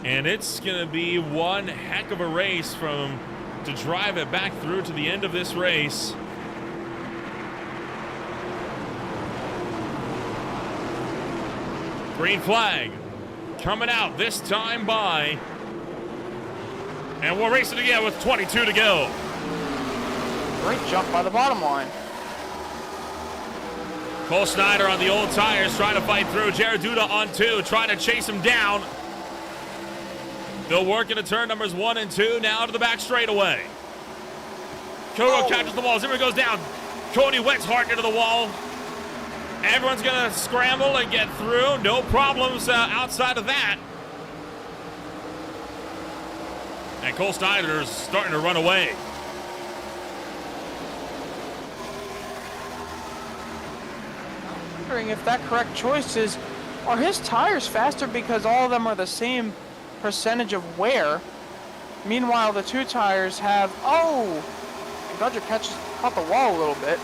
And it's going to be one heck of a race to drive it back through to the end of this race. Green flag coming out this time by. And we'll race it again with 22 to go. Great jump by the bottom line. Cole Snyder on the old tires trying to fight through. Jared Duda on 2, trying to chase him down. They'll work into turn numbers 1 and 2, now to the back straightaway. Kuro catches the wall. Zimmer goes down. Cody Wett's hard into the wall. Everyone's going to scramble and get through. No problems outside of that. And Cole Snyder's starting to run away. If that correct choice is, are his tires faster because all of them are the same percentage of wear? Meanwhile, the 2 tires have, Gudger caught the wall a little bit.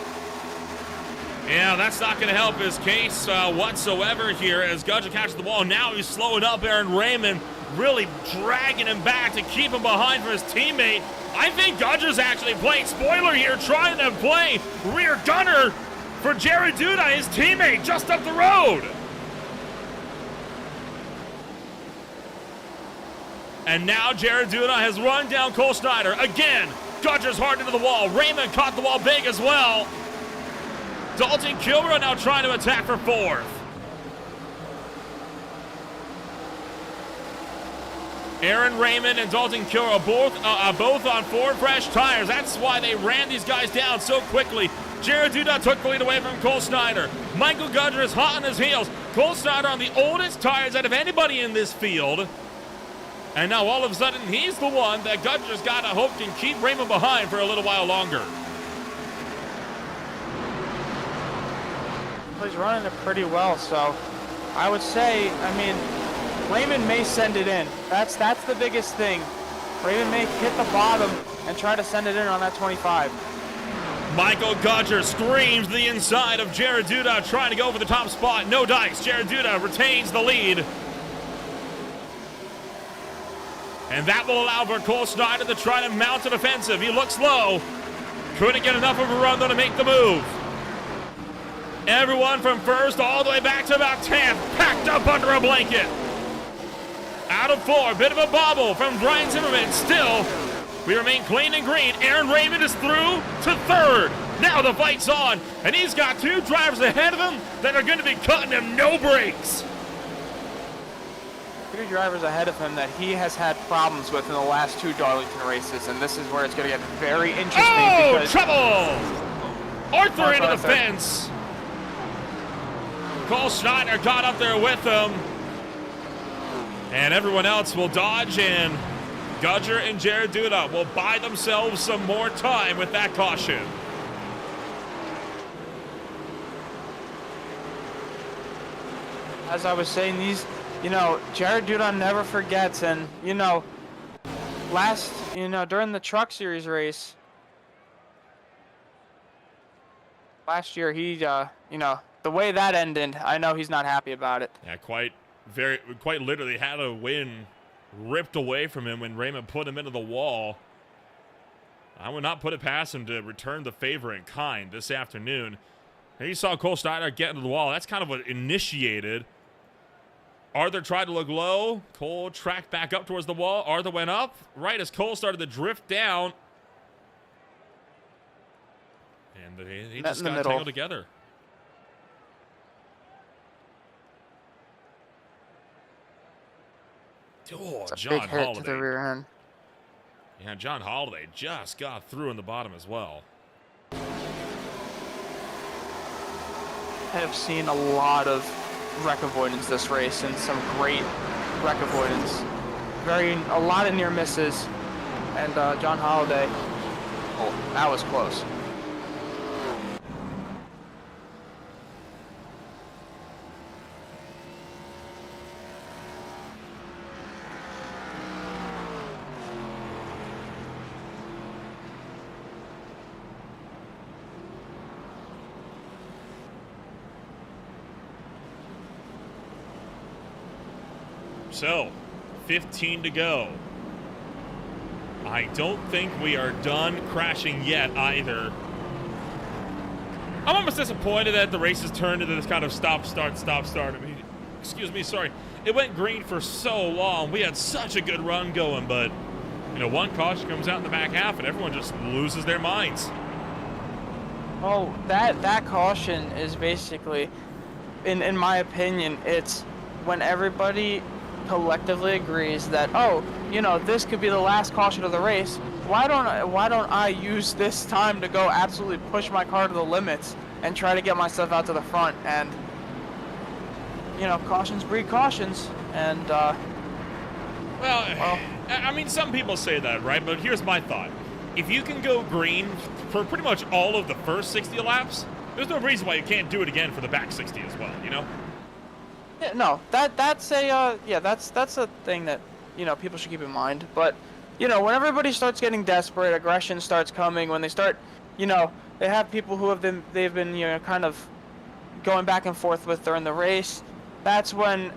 Yeah, that's not going to help his case whatsoever here as Gudger catches the wall. Now he's slowing up Aaron Raymond, really dragging him back to keep him behind for his teammate. I think Gudger's actually playing spoiler here, trying to play rear gunner for Jared Duda, his teammate, just up the road. And now Jared Duda has run down Cole Snyder. Again, Gudger's hard into the wall. Raymond caught the wall big as well. Dalton Kilmer now trying to attack for 4th. Aaron Raymond and Dalton Kilmer both on 4 fresh tires. That's why they ran these guys down so quickly. Jared Duda took the lead away from Cole Snyder. Michael Gudger is hot on his heels. Cole Snyder on the oldest tires out of anybody in this field. And now all of a sudden, he's the one that Gudger's got to hope can keep Raymond behind for a little while longer. He's running it pretty well, so I would say, Raymond may send it in. That's the biggest thing. Raymond may hit the bottom and try to send it in on that 25. Michael Gudger screams the inside of Jared Duda, trying to go for the top spot. No dice. Jared Duda retains the lead. And that will allow for Cole Snyder to try to mount an offensive. He looks low. Couldn't get enough of a run, though, to make the move. Everyone from 1st all the way back to about 10th, packed up under a blanket. Out of 4, bit of a bobble from Brian Zimmerman. Still, we remain clean and green. Aaron Raymond is through to 3rd. Now the fight's on, and he's got 2 drivers ahead of him that are going to be cutting him no brakes. 2 drivers ahead of him that he has had problems with in the last 2 Darlington races, and this is where it's going to get very interesting. Oh, trouble! Arthur into the fence. Cole Snyder got up there with him. And everyone else will dodge, and Gudger and Jared Duda will buy themselves some more time with that caution. As I was saying, Jared Duda never forgets, and, during the Truck Series race last year, he, the way that ended, I know he's not happy about it. Yeah, quite literally had a win ripped away from him when Raymond put him into the wall. I would not put it past him to return the favor in kind this afternoon. And you saw Cole Steiner get into the wall. That's kind of what initiated. Arthur tried to look low. Cole tracked back up towards the wall. Arthur went up right as Cole started to drift down. And they just got tangled together. Oh, John big hit Holiday. to the rear end. Yeah, John Holiday just got through in the bottom as well. I have seen a lot of wreck avoidance this race and some great wreck avoidance. A lot of near misses. And John Holiday, oh, that was close. So, 15 to go. I don't think we are done crashing yet either. I'm almost disappointed that the race has turned into this kind of stop, start. I mean, excuse me, sorry. It went green for so long. We had such a good run going, but, one caution comes out in the back half and everyone just loses their minds. Oh, that caution is basically, in my opinion, it's when everybody collectively agrees that, this could be the last caution of the race. Why don't I use this time to go absolutely push my car to the limits and try to get myself out to the front? And cautions breed cautions. And well, I mean, some people say that, right? But here's my thought: if you can go green for pretty much all of the first 60 laps, there's no reason why you can't do it again for the back 60 as well. Yeah, no, that's a thing that people should keep in mind. But when everybody starts getting desperate, aggression starts coming. When they start, they have people who they've been kind of going back and forth with during the race. That's when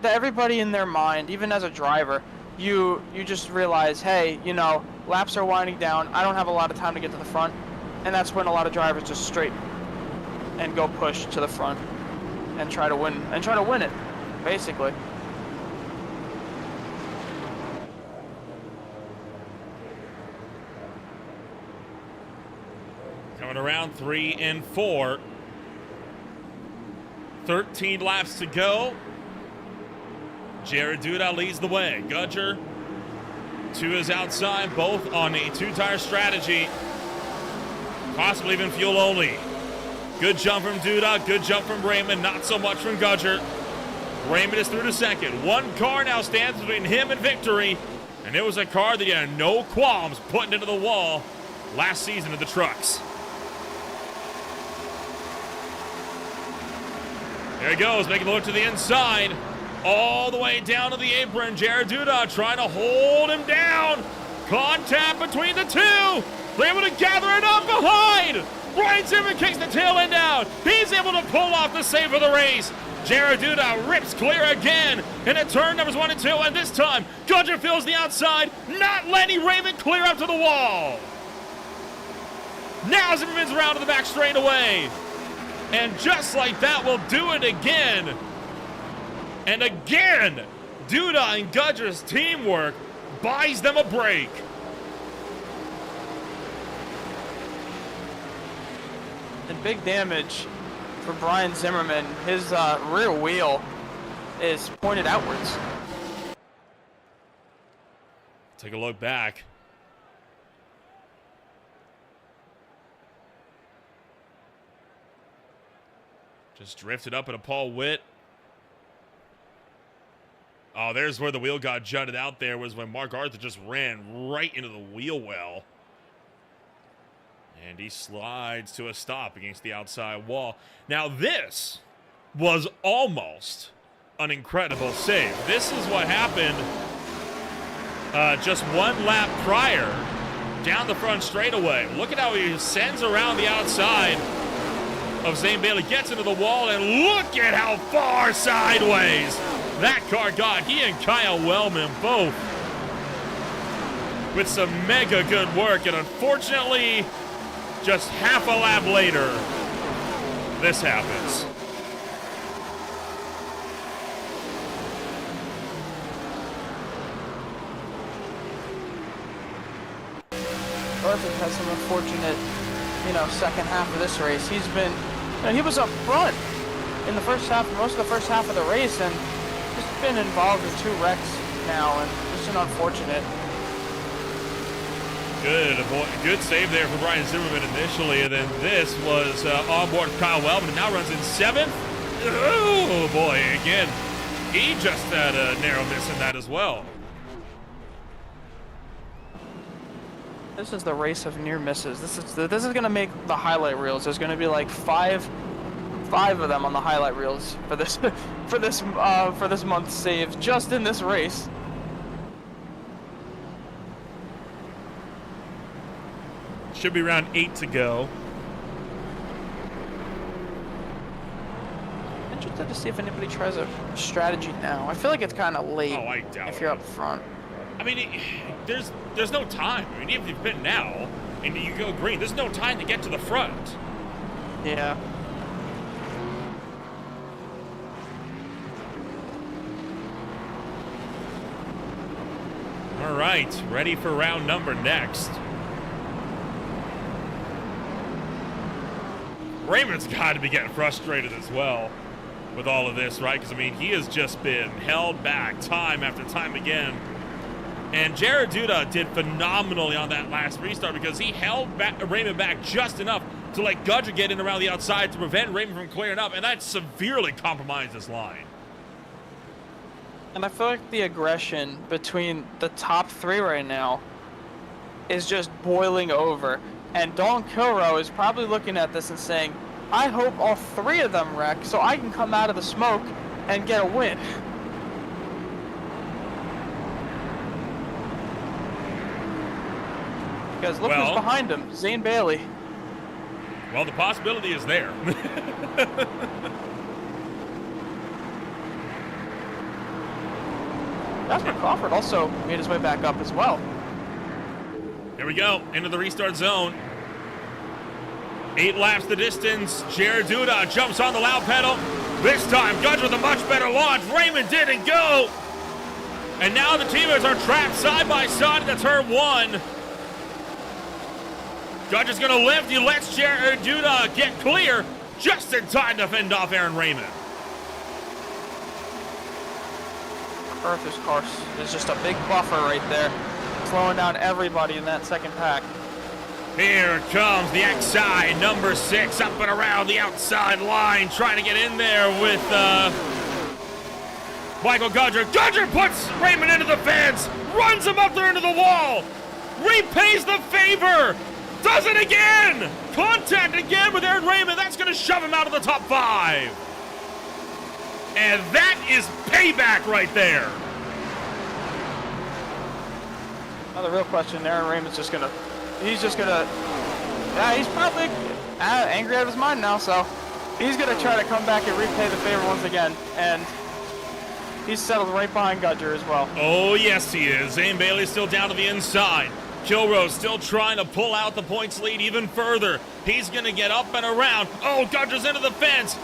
everybody in their mind, even as a driver, you just realize, hey, laps are winding down. I don't have a lot of time to get to the front, and that's when a lot of drivers just straight and go push to the front and try to win it, basically. Coming around 3 and 4. 13 laps to go. Jared Duda leads the way. Gudger to his outside, both on a two-tire strategy. Possibly even fuel only. Good jump from Duda, good jump from Raymond, not so much from Gudger. Raymond is through to second. One car now stands between him and victory, and it was a car that he had no qualms putting into the wall last season of the trucks. There he goes, making the look to the inside, all the way down to the apron. Jared Duda trying to hold him down. Contact between the two. They're able to gather it up behind. Brian Zimmerman kicks the tail end out. He's able to pull off the save of the race. Jared Duda rips clear again into turn numbers 1 and 2, and this time Gudger fills the outside, not letting Raymond clear up to the wall. Now Zimmerman's around to the back straightaway. And just like that, we'll do it again. And again, Duda and Gudger's teamwork buys them a break. And big damage for Brian Zimmerman. His rear wheel is pointed outwards. Take a look back. Just drifted up into Paul Witt. Oh, there's where the wheel got jutted out there, was when Mark Arthur just ran right into the wheel well. And he slides to a stop against the outside wall. Now this was almost an incredible save. This is what happened just one lap prior down the front straightaway. Look at how he sends around the outside of Zane Bailey, gets into the wall, and look at how far sideways that car got. He and Kyle Wellman both with some mega good work, and unfortunately, just half a lap later, this happens. Perfect has some unfortunate, second half of this race. He's been, he was up front in the first half, most of the first half of the race, and just been involved with 2 wrecks now, and just an unfortunate. Good save there for Brian Zimmerman initially, and then this was on board Kyle Wellman, and now runs in 7th. Oh boy, again, he just had a narrow miss in that as well. This is the race of near misses. This is gonna make the highlight reels. There's gonna be like five of them on the highlight reels for this for this month's save just in this race. Should be around 8 to go. Interested to see if anybody tries a strategy now. I feel like it's kind of late. Oh, I doubt if you're it. up front. I mean, there's no time. I mean, even if you pit now and you go green, there's no time to get to the front. Yeah. All right, ready for round number next. Raymond's got to be getting frustrated as well with all of this, right? Because, I mean, he has just been held back time after time again. And Jared Duda did phenomenally on that last restart because he held Raymond back just enough to let Gudger get in around the outside to prevent Raymond from clearing up, and that severely compromised his line. And I feel like the aggression between the top 3 right now is just boiling over. And Dalton Kilrow is probably looking at this and saying, I hope all 3 of them wreck so I can come out of the smoke and get a win. Because look who's behind him, Zane Bailey. Well, the possibility is there. Jasper Crawford also made his way back up as well. Here we go, into the restart zone. 8 laps the distance. Jared Duda jumps on the loud pedal. This time, Gudge with a much better launch. Raymond didn't go. And now the teammates are trapped side by side in the turn 1. Gudge is going to lift. He lets Jared Duda get clear just in time to fend off Aaron Raymond. Earth's course is just a big buffer right there, slowing down everybody in that second pack. Here comes the XI, number 6, up and around the outside line, trying to get in there with Michael Gudger. Gudger puts Raymond into the fence, runs him up there into the wall, repays the favor, does it again! Contact again with Aaron Raymond. That's going to shove him out of the top 5. And that is payback right there. Now the real question, Aaron Raymond's just gonna, he's probably angry out of his mind now, so he's gonna try to come back and repay the favor once again, and he's settled right behind Gudger as well. Oh yes he is. Zane Bailey's still down to the inside. Kilrow still trying to pull out the points lead even further. He's gonna get up and around. Oh, Gudger's into the fence.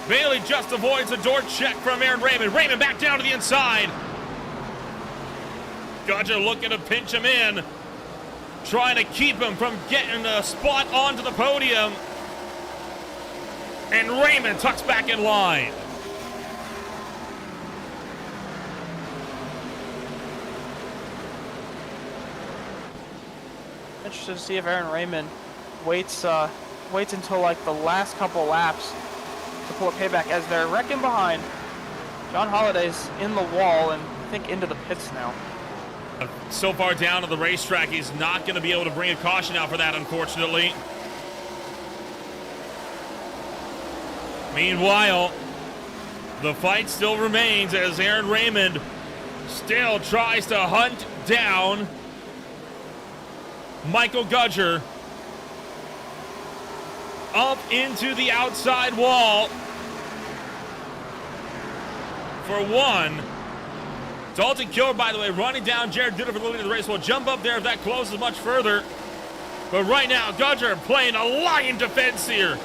Bailey just avoids a door check from Aaron Raymond. Raymond back down to the inside. Gudger looking to pinch him in, trying to keep him from getting a spot onto the podium. And Raymond tucks back in line. Interested to see if Aaron Raymond waits until like the last couple laps to pull a payback as they're wrecking behind. John Holliday's in the wall and I think into the pits now. So far down to the racetrack, he's not going to be able to bring a caution out for that, unfortunately. Meanwhile, the fight still remains as Aaron Raymond still tries to hunt down Michael Gudger up into the outside wall for one. Dalton Kilmer, by the way, running down Jared Duda for the lead of the race. Will jump up there if that closes much further. But right now, Gudger playing a lion defense here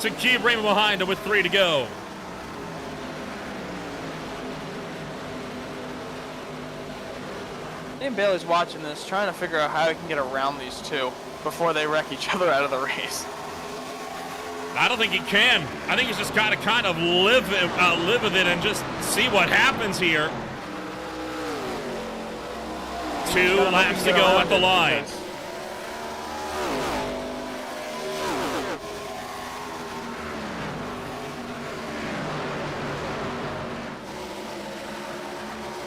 to keep Raymond behind him with 3 to go. And Bailey's watching this, trying to figure out how he can get around these two before they wreck each other out of the race. I don't think he can. I think he's just got to kind of live with it and just see what happens here. 2 laps to go at the line.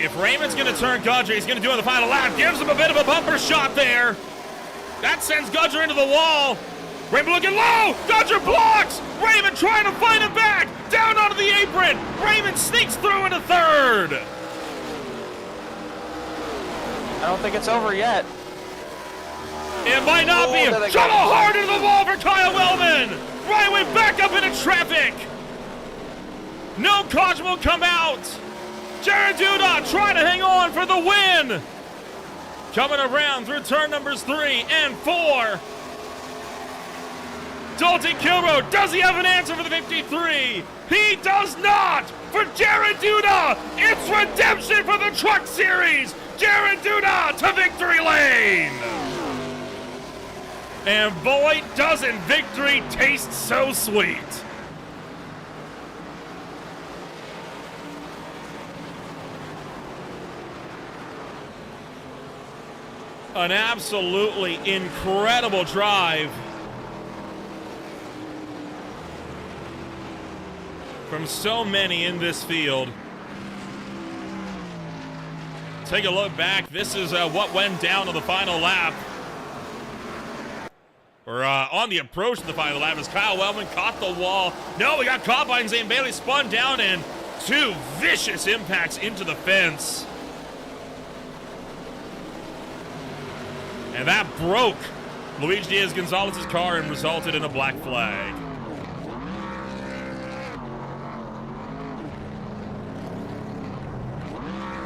If Raymond's going to turn Gudger, he's going to do it in the final lap. Gives him a bit of a bumper shot there. That sends Gudger into the wall. Raymond looking low. Gudger blocks. Raymond trying to fight him back. Down onto the apron. Raymond sneaks through into third. I don't think it's over yet. It might not be. Shuttle hard into the wall for Kyle Wellman. Raceway back up into traffic. No caution will come out. Jared Duda trying to hang on for the win. Coming around through turn numbers 3 and 4. Dalton Kilroe, does he have an answer for the 53? He does not! For Jared Duda, it's redemption for the Truck Series! Jared Duda to victory lane! And boy, doesn't victory taste so sweet. An absolutely incredible drive from so many in this field. Take a look back. This is what went down on the final lap. Or on the approach to the final lap as Kyle Wellman caught the wall. No, he got caught by Zane Bailey, spun down, and 2 vicious impacts into the fence. And that broke Luigi Diaz-Gonzalez's car and resulted in a black flag.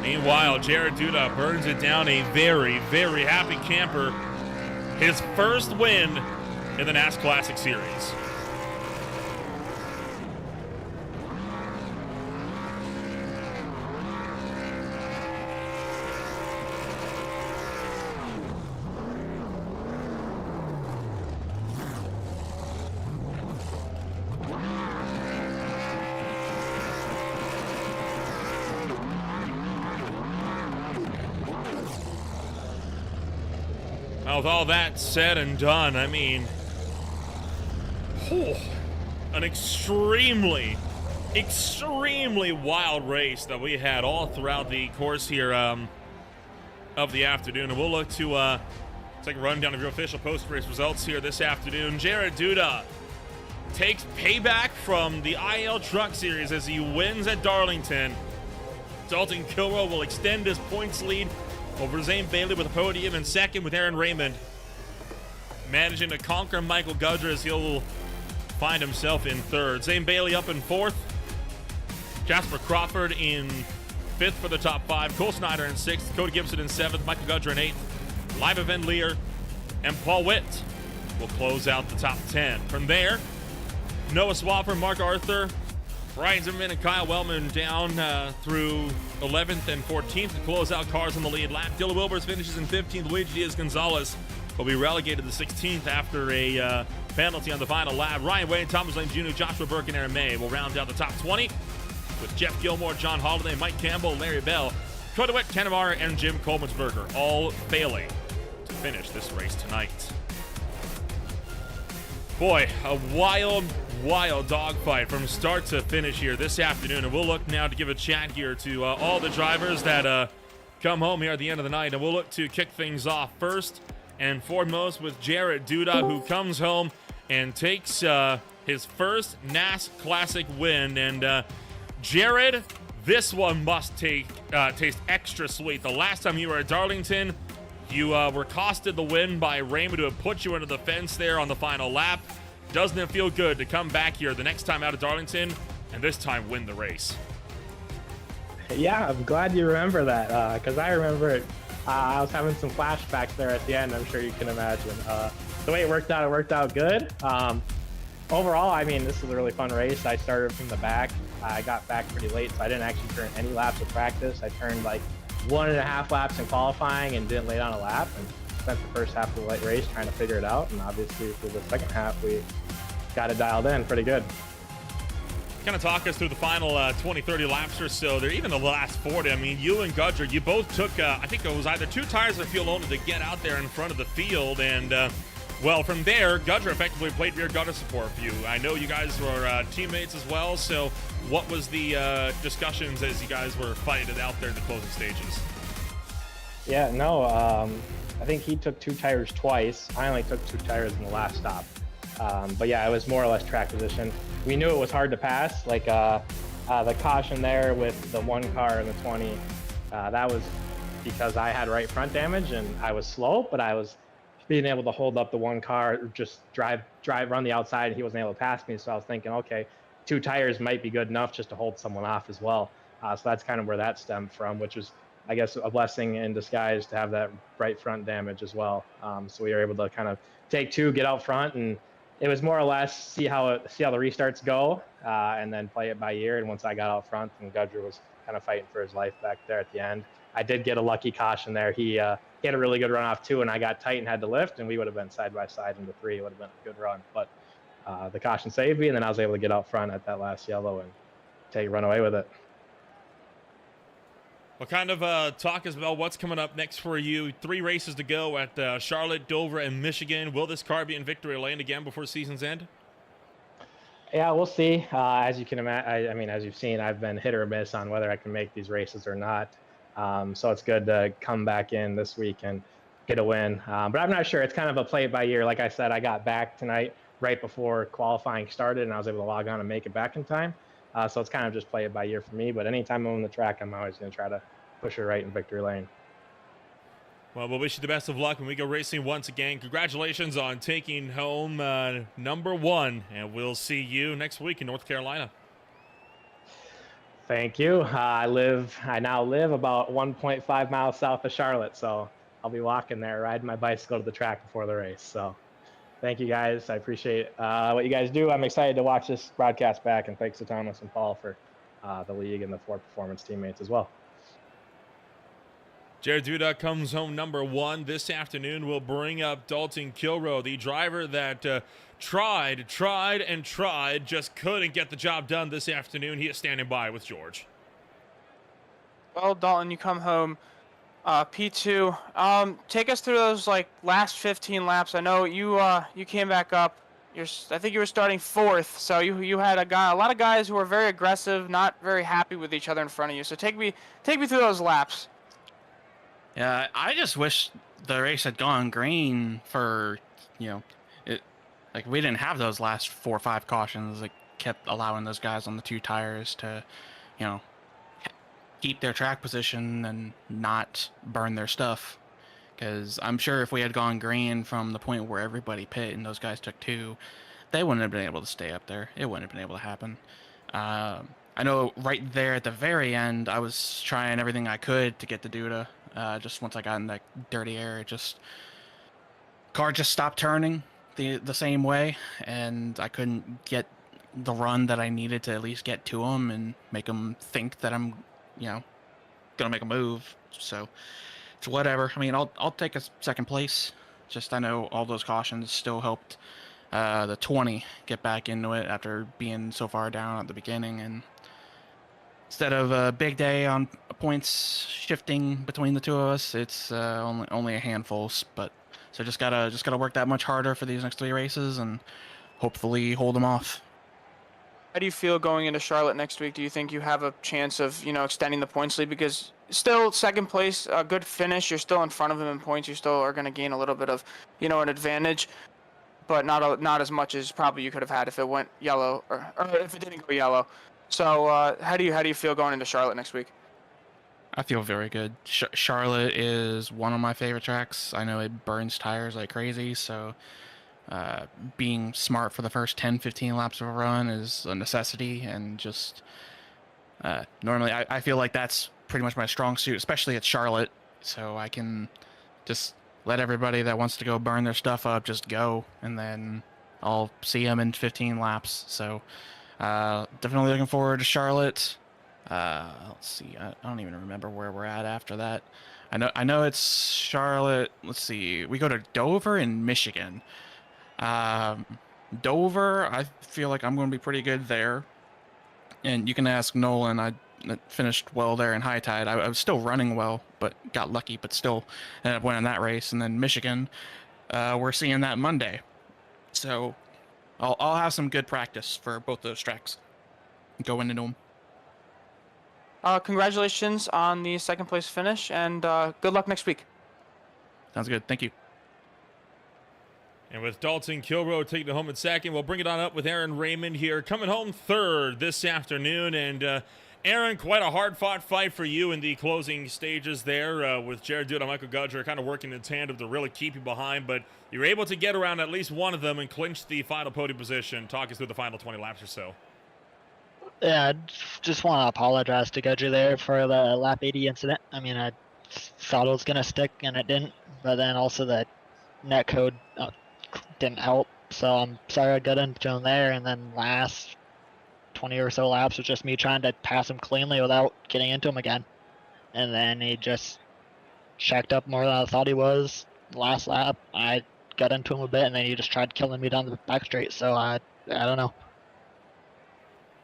Meanwhile, Jared Duda burns it down, a very, very happy camper. His first win in the NasClassic Series. With all that said and done, I mean, an extremely wild race that we had all throughout the course here of the afternoon. And we'll look to take a rundown of your official post-race results here this afternoon. Jared Duda takes payback from the IL Truck Series as he wins at Darlington. Dalton Kilroe will extend his points lead over Zane Bailey with a podium in second, with Aaron Raymond managing to conquer Michael Gudger as he'll find himself in third. Zane Bailey up in fourth. Jasper Crawford in fifth for the top 5. Cole Snyder in sixth. Cody Gibson in seventh. Michael Gudger in eighth. Live Event Lear and Paul Witt will close out the top 10. From there, Noah Swapper, Mark Arthur, Ryan Zimmerman, and Kyle Wellman down through 11th and 14th to close out cars in the lead lap. Dylan Wilbers finishes in 15th. Luigi Diaz-Gonzalez will be relegated to 16th after a penalty on the final lap. Ryan Wayne, Thomas Lane Jr., Joshua Burke, and Aaron May will round out the top 20 with Jeff Gilmore, John Holiday, Mike Campbell, Larry Bell, Cody Witt, Ken Amara, and Jim Kolmansberger all failing to finish this race tonight. Boy, a wild dogfight from start to finish here this afternoon, and we'll look now to give a chat here to all the drivers that come home here at the end of the night, and we'll look to kick things off first and foremost with Jared Duda, who comes home and takes his first NasClassic win. And Jared, this one must taste extra sweet. The last time you were at Darlington, you were costed the win by Raymond, who had put you into the fence there on the final lap. Doesn't it feel good to come back here the next time out of Darlington and this time win the race? Yeah, I'm glad you remember that, because I remember it. I was having some flashbacks there at the end, I'm sure you can imagine. The way it worked out good. Overall, I mean, this was a really fun race. I started from the back. I got back pretty late, so I didn't actually turn any laps of practice. I turned like 1.5 laps in qualifying and didn't lay down a lap, and spent the first half of the race trying to figure it out. And obviously for the second half, we got it dialed in pretty good. Kind of talk us through the final 20, 30 laps or so there, even the last 40. I mean, you and Gudger, you both took, I think it was either 2 tires or fuel only to get out there in front of the field. And, well, from there, Gudger effectively played rear gutter support for you. I know you guys were teammates as well, so what was the discussions as you guys were fighting it out there in the closing stages? Yeah, no, I think he took 2 tires twice. I only took 2 tires in the last stop. But yeah, it was more or less track position. We knew it was hard to pass, like the caution there with the 1 car and the 20. That was because I had right front damage and I was slow, but I was being able to hold up the 1 car, just drive run the outside, and he wasn't able to pass me. So I was thinking, okay, 2 tires might be good enough just to hold someone off as well. So that's kind of where that stemmed from, which was, I guess, a blessing in disguise to have that right front damage as well. So we were able to kind of take 2, get out front, and it was more or less see how the restarts go, and then play it by ear. And once I got out front, and Gudger was kind of fighting for his life back there at the end, I did get a lucky caution there. He had a really good run off too, and I got tight and had to lift, and we would have been side by side into 3. It would have been a good run, but the caution saved me, and then I was able to get out front at that last yellow and run away with it. Well, kind of talk us about what's coming up next for you. 3 races to go at Charlotte, Dover, and Michigan. Will this car be in victory lane again before season's end? Yeah, we'll see. As you can imagine, I mean, as you've seen, I've been hit or miss on whether I can make these races or not. So it's good to come back in this week and get a win. But I'm not sure. It's kind of a play it by ear. Like I said, I got back tonight right before qualifying started, and I was able to log on and make it back in time. So it's kind of just play it by ear for me. But anytime I'm on the track, I'm always going to try to push it right in victory lane. Well, we'll wish you the best of luck when we go racing once again. Congratulations on taking home number 1, and we'll see you next week in North Carolina. Thank you. I now live about 1.5 miles south of Charlotte, so I'll be walking there, riding my bicycle to the track before the race. So thank you guys. I appreciate what you guys do. I'm excited to watch this broadcast back, and thanks to Thomas and Paul for the league and the 4 Performance teammates as well. Jared Duda comes home number 1 this afternoon. We'll bring up Dalton Kilroe, the driver that tried, just couldn't get the job done this afternoon. He is standing by with George. Well, Dalton, you come home P2. Take us through those last 15 laps. I know you came back up. I think you were starting 4th, so you had a lot of guys who were very aggressive, not very happy with each other in front of you. So take me through those laps. Yeah, I just wish the race had gone green for, it. Like, we didn't have those last 4 or 5 cautions. Like, kept allowing those guys on the 2 tires to, keep their track position and not burn their stuff. Because I'm sure if we had gone green from the point where everybody pit and those guys took 2, they wouldn't have been able to stay up there. It wouldn't have been able to happen. I know right there at the very end, I was trying everything I could to get the Duda. Just once I got in that dirty air, car just stopped turning the same way, and I couldn't get the run that I needed to at least get to him and make him think that I'm, gonna make a move. So it's whatever. I mean, I'll take a 2nd place. Just I know all those cautions still helped the 20 get back into it after being so far down at the beginning, and instead of a big day on points shifting between the 2 of us, it's only a handful. But so just gotta work that much harder for these next 3 races and hopefully hold them off. How do you feel going into Charlotte next week? Do you think you have a chance of extending the points lead? Because still 2nd place, a good finish. You're still in front of him in points. You still are going to gain a little bit of an advantage, but not as much as probably you could have had if it went yellow or if it didn't go yellow. So how do you feel going into Charlotte next week? I feel very good. Charlotte is one of my favorite tracks. I know it burns tires like crazy, so being smart for the first 10-15 laps of a run is a necessity, and just normally I feel like that's pretty much my strong suit, especially at Charlotte, so I can just let everybody that wants to go burn their stuff up just go, and then I'll see them in 15 laps. So definitely looking forward to Charlotte. Let's see, I don't even remember where we're at after that. I know it's Charlotte. Let's see, we go to Dover and Michigan. Dover, I feel like I'm going to be pretty good there. And you can ask Nolan. I finished well there in high tide. I was still running well, but got lucky, but still ended up winning that race. And then Michigan, we're seeing that Monday. So I'll have some good practice for both those tracks going into them. Congratulations on the second place finish, and good luck next week. Sounds good. Thank you. And with Dalton Kilroe taking it home in second, we'll bring it on up with Aaron Raymond here, coming home third this afternoon. And Aaron, quite a hard-fought fight for you in the closing stages there with Jared Dude and Michael Gudger kind of working in tandem to really keep you behind. But you were able to get around at least one of them and clinch the final podium position. Talk us through the final 20 laps or so. Yeah, I just want to apologize to Gudger there for the lap 80 incident. I mean, I thought it was going to stick, and it didn't. But then also the net code didn't help. So I'm sorry I got into him there. And then last 20 or so laps was just me trying to pass him cleanly without getting into him again. And then he just checked up more than I thought he was. Last lap, I got into him a bit, and then he just tried killing me down the back straight. So I don't know.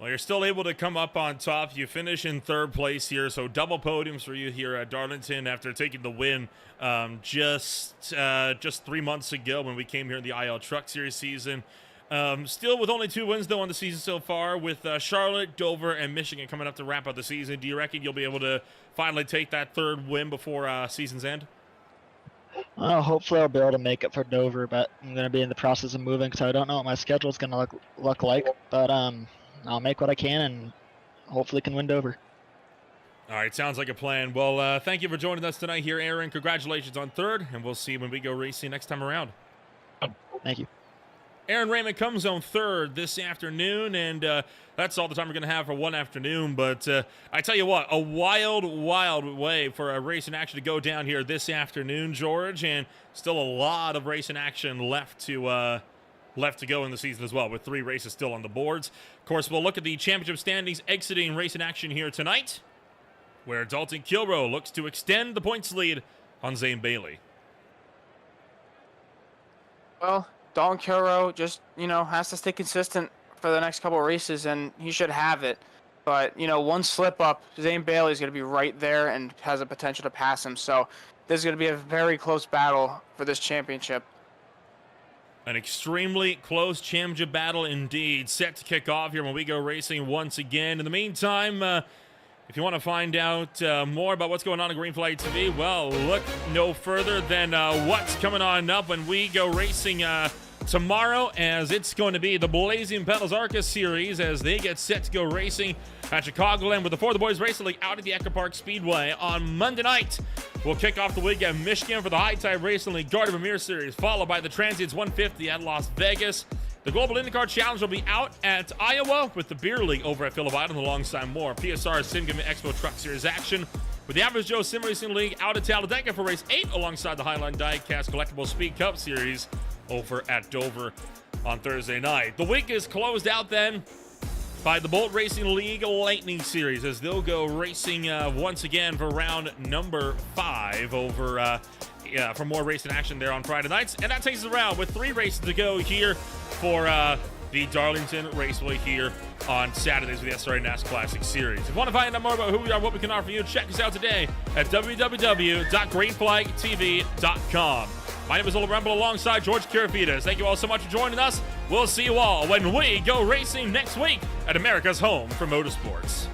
Well, you're still able to come up on top. You finish in third place here, so double podiums for you here at Darlington after taking the win just 3 months ago when we came here in the IL Truck Series season. Still with only 2 wins, though, on the season so far, with Charlotte, Dover, and Michigan coming up to wrap up the season. Do you reckon you'll be able to finally take that third win before season's end? Well, hopefully I'll be able to make it for Dover, but I'm going to be in the process of moving, so I don't know what my schedule is going to look like. But I'll make what I can and hopefully can win Dover. All right, sounds like a plan. Well, thank you for joining us tonight here, Aaron. Congratulations on third, and we'll see you when we go racing next time around. Thank you. Aaron Raymond comes on third this afternoon, and that's all the time we're going to have for one afternoon. But I tell you what, a wild, wild way for a racing action to go down here this afternoon, George, and still a lot of racing action left to go in the season as well, with 3 races still on the boards. Of course, we'll look at the championship standings exiting racing action here tonight, where Dalton Kilroe looks to extend the points lead on Zane Bailey. Well, Dalton Kilroe just, has to stay consistent for the next couple of races, and he should have it. But, one slip up, Zane Bailey's going to be right there and has a potential to pass him. So this is going to be a very close battle for this championship. An extremely close championship battle indeed, set to kick off here when we go racing once again. In the meantime, if you want to find out more about what's going on Green Flag TV, well, look no further than what's coming on up when we go racing tomorrow, as it's going to be the Blazing Pedals ARCA Series as they get set to go racing at Chicagoland with the For the Boys Racing League out at the Echo Park Speedway. On Monday night, we'll kick off the week at Michigan for the High Tide Racing League Garden Premier Series, followed by the Transients 150 at Las Vegas. The Global IndyCar Challenge will be out at Iowa with the Beer League over at Phillip Island alongside more PSR Sim Cams Expo Truck Series action, with the Average Joe Sim Racing League out at Talladega for race 8 alongside the Highline Diecast Collectible Speed Cup Series over at Dover on Thursday night. The week is closed out then by the Bolt Racing League Lightning Series as they'll go racing once again for round number 5 over for more racing action there on Friday nights. And that takes us around with 3 races to go here for the Darlington Raceway here on Saturdays with the SRA NasClassic Series. If you want to find out more about who we are, what we can offer you, check us out today at www.greenflagtv.com. My name is Ola Rumble alongside George Kirafides. Thank you all so much for joining us. We'll see you all when we go racing next week at America's home for motorsports.